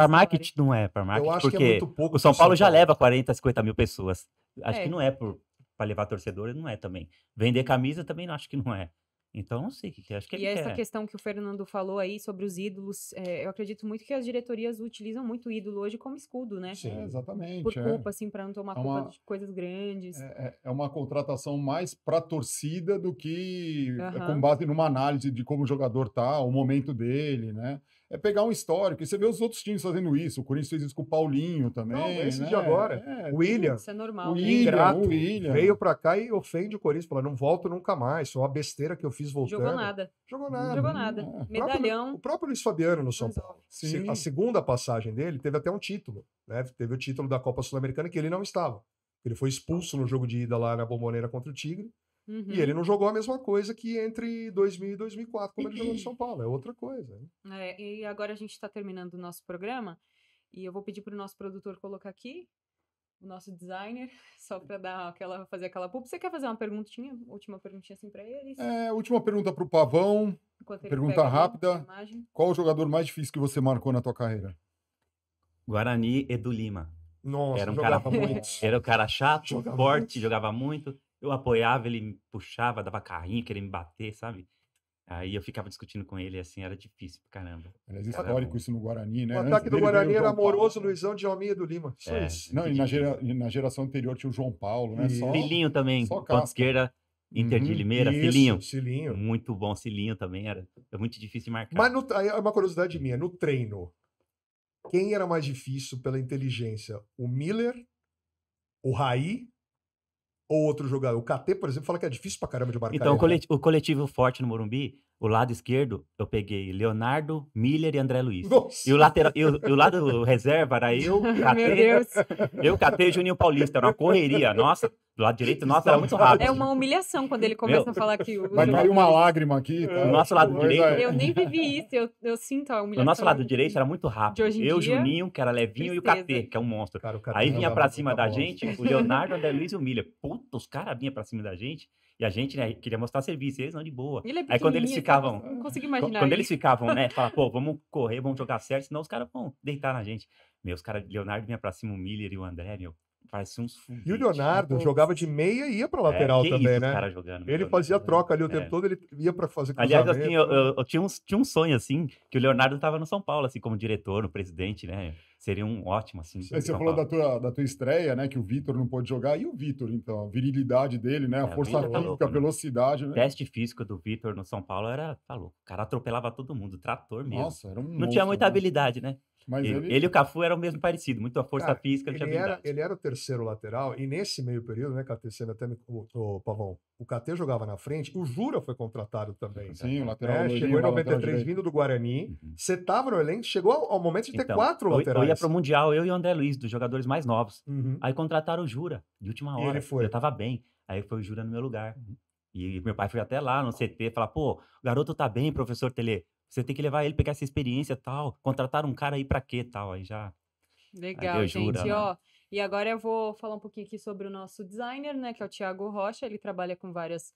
marketing não é, pra marketing, eu acho porque que é muito pouco o São pro Paulo já Paulo. leva 40, 50 mil pessoas. Acho que não é pra levar torcedor, não é também. Vender camisa também não acho que não é. Então, não sei o que é. Acho que ele E essa quer. questão que o Fernando falou aí sobre os ídolos, eu acredito muito que as diretorias utilizam muito o ídolo hoje como escudo, né? Sim. Exatamente. Por culpa, assim, para não tomar culpa de coisas grandes. É uma contratação mais para torcida do que com Aham. base numa análise de como o jogador tá, o momento dele, né? é pegar um histórico. E você vê os outros times fazendo isso. O Corinthians fez isso com o Paulinho também. Não, esse né? de agora. O William. Isso é normal. O né? William, Ingrato, o William. veio pra cá e ofende o Corinthians. Fala, não volto nunca mais. Foi uma besteira que eu fiz voltando. Jogou nada. Jogou Não nada. jogou nada. O Medalhão. próprio Luiz Fabiano no São Paulo. Sim. A segunda passagem dele teve até um título. Né? Teve o título da Copa Sul-Americana que ele não estava. Ele foi expulso no jogo de ida lá na Bombonera contra o Tigre. Uhum. E ele não jogou a mesma coisa que entre 2000 e 2004, como ele jogou no São Paulo. É outra coisa. Né? E agora a gente está terminando o nosso programa e eu vou pedir para o nosso produtor colocar aqui o nosso designer, só para fazer aquela pub. Você quer fazer uma perguntinha? Última perguntinha assim para eles? Última pergunta para o Pavão. Enquanto ele Pergunta pega ali rápida. a imagem. Qual o jogador mais difícil que você marcou na tua carreira? Guarani, Edu Lima. Nossa, Era um jogava cara muito. Era um cara chato, Jogava forte, muito. jogava muito. Eu apoiava, ele me puxava, dava carrinho, queria me bater, sabe? Aí eu ficava discutindo com ele, assim, era difícil pra caramba. Aliás, histórico isso no Guarani, né? O Antes ataque do dele Guarani veio o era João Paulo. amoroso, Luizão, Djalminha e do Lima. Só É. isso. Não, e na geração anterior tinha o João Paulo, né? Só... Cilinho também, só ponta casca. esquerda, Inter de Uhum, Limeira, isso, Cilinho. Cilinho. Muito bom, Cilinho também era. É muito difícil de marcar. Mas aí é uma curiosidade minha. No treino, quem era mais difícil pela inteligência? O Miller, o Raí ou outro jogador? O KT, por exemplo, fala que é difícil pra caramba de marcar. Então, ele. o coletivo forte no Morumbi, o lado esquerdo, eu peguei Leonardo, Miller e André Luiz. Nossa. E o lateral, e o lado reserva era eu, Meu KT, Deus. e Juninho Paulista. Era uma correria. Nossa, do lado direito, nossa, era muito rápido. É uma humilhação quando ele começa Meu, a falar que o Vai cair uma lágrima aqui. Tá? Do nosso lado Mas, direito, Eu nem vivi isso, eu sinto a humilhação. do nosso lado direito era muito rápido. De hoje em Eu, dia, Juninho, que era levinho, e o tristeza. KT, que é um monstro. Cara, o KT Aí vinha jogava pra muita cima da bola. gente o Leonardo, André Luiz e o Miller. Puta, os caras vinham pra cima da gente. E a gente, né, queria mostrar serviço. E eles não de boa. Ele é Aí quando eles pequenininho, ficavam... Não consigo imaginar Quando eles isso. ficavam, né, falavam, pô, vamos correr, vamos jogar certo, senão os caras vão deitar na gente. Meu, os caras, Leonardo vinha pra cima, o Miller e o André, meu, parecia uns E o Leonardo jogava de meia e ia pra lateral que também, isso, né? os caras jogando. Ele meu, fazia né? troca ali o É. tempo todo, ele ia pra fazer Aliás, cruzamento. assim, eu tinha um sonho, assim, que o Leonardo tava no São Paulo, assim, como diretor, no presidente, né? Seria um ótimo, assim. Aí São você falou Paulo. da tua estreia, né? Que o Vitor não pôde jogar. E o Vitor, então? A virilidade dele, né? A É, o força Vitor tá física, louco, a né? velocidade, né? Teste físico do Vitor no São Paulo era, tá louco. O cara atropelava todo mundo, trator mesmo. Nossa, era um Não monstro, tinha muita né? habilidade, né? Mas Ele e o Cafu eram o mesmo parecido, muito a força Cara, física, não tinha habilidade. ele era o terceiro lateral, e nesse meio período, né, KT, você até me o Pavão, o KT jogava na frente, o Jura foi contratado também. Sim, o lateral Né? loirinho, Chegou em lá, lateral 93 direito. vindo do Guarani, Uhum. você tava no elenco, chegou ao momento de ter Então, 4 eu laterais. ia pro Mundial, eu e o André Luiz, dos jogadores mais novos. Uhum. Aí contrataram o Jura, de última E hora. ele foi. Eu tava bem. Aí foi o Jura no meu lugar. E meu pai foi até lá no CT, falar, pô, o garoto tá bem, professor Tele. Você tem que levar ele, pegar essa experiência e tal. Contrataram um cara aí pra quê tal. Aí já... Legal, Aí Jura, gente, né? ó. E agora eu vou falar um pouquinho aqui sobre o nosso designer, né, que é o Thiago Rocha. Ele trabalha com vários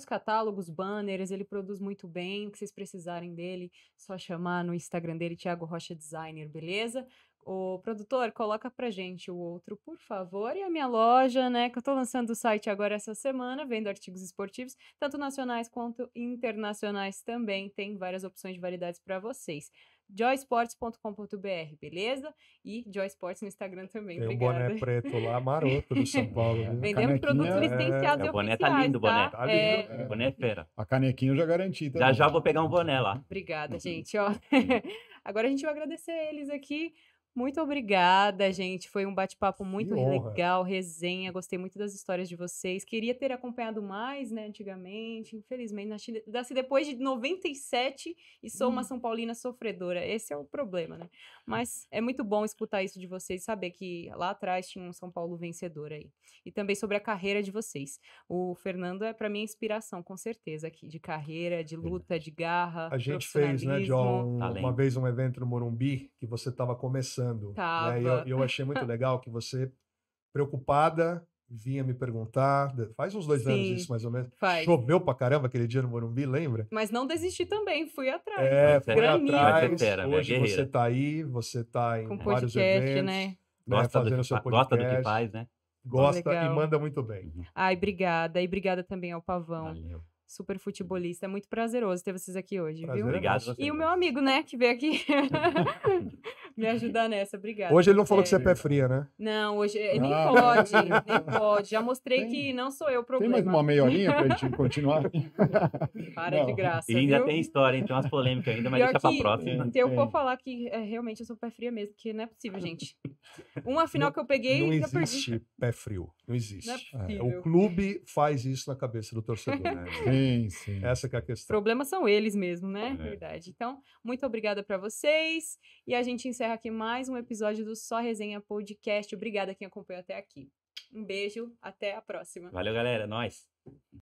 catálogos, banners, ele produz muito bem. O que vocês precisarem dele, só chamar no Instagram dele, Thiago Rocha Designer, beleza? O produtor, coloca pra gente o outro, por favor. E a minha loja, né, que eu tô lançando o site agora essa semana, vendo artigos esportivos, tanto nacionais quanto internacionais também. Tem várias opções de variedades para vocês. joysports.com.br, beleza? E Joy Sports no Instagram também, Tem um obrigada. boné preto lá, maroto do São Paulo. viu? Vendendo canequinha, produtos licenciados e O boné oficiais, tá lindo, o boné. Tá É, lindo. O boné é fera. A canequinha eu já garanti também. Já já vou pegar um boné lá. Obrigada, gente. Ó, agora a gente vai agradecer eles aqui. Muito obrigada, gente. Foi um bate-papo muito honra. legal, resenha. Gostei muito das histórias de vocês. Queria ter acompanhado mais, né, antigamente. Infelizmente, nasci depois de 97 e sou uma São Paulina sofredora. Esse é o problema, né? Mas é muito bom escutar isso de vocês, saber que lá atrás tinha um São Paulo vencedor aí. E também sobre a carreira de vocês. O Fernando é, para mim, a inspiração, com certeza, aqui, de carreira, de luta, de garra, A gente fez, né, profissionalismo. John, Talento. uma vez um evento no Morumbi que você estava começando. Tava. Né, e eu achei muito legal que você, preocupada, vinha me perguntar. Faz uns 2 anos Sim, isso, mais ou menos. faz. Choveu pra caramba aquele dia no Morumbi, lembra? Mas não desisti também, fui atrás. É, foi Granizo. atrás. Vai ser fera, minha Hoje guerreira. você tá aí, você tá em Com vários podcast, eventos. né? Gosta, fazendo do seu que, gosta do que podcast. faz, né? Gosta Legal. e manda muito bem. Ai, obrigada. E obrigada também ao Pavão, Valeu. super futebolista. É muito prazeroso ter vocês aqui hoje, Prazer viu? é Obrigado nosso. a você. E o meu amigo, né, que veio aqui. me ajudar nessa. Obrigada. Hoje ele não falou que você é sério. pé fria, né? Não, hoje nem Ah, pode, nem pode. Já mostrei Tem- que não sou eu o Tem problema. mais uma meia horinha pra gente continuar? Para de Não. graça, E ainda viu? tem história, hein? Tem umas polêmicas ainda, mas Pior deixa pra que próxima. se eu for Tem. falar que realmente eu sou pé fria mesmo, porque não é possível, gente. Uma final que eu peguei, Não já perdi. existe pé frio. Não existe. Não é É, possível. o clube faz isso na cabeça do torcedor. Né? Sim, sim. Essa que é a questão. Problemas são eles mesmo, né? É. Verdade. Então, muito obrigada pra vocês. E a gente encerra aqui mais um episódio do Só Resenha Podcast. Obrigada a quem acompanhou até aqui. Um beijo, até a próxima. Valeu, galera. Nós.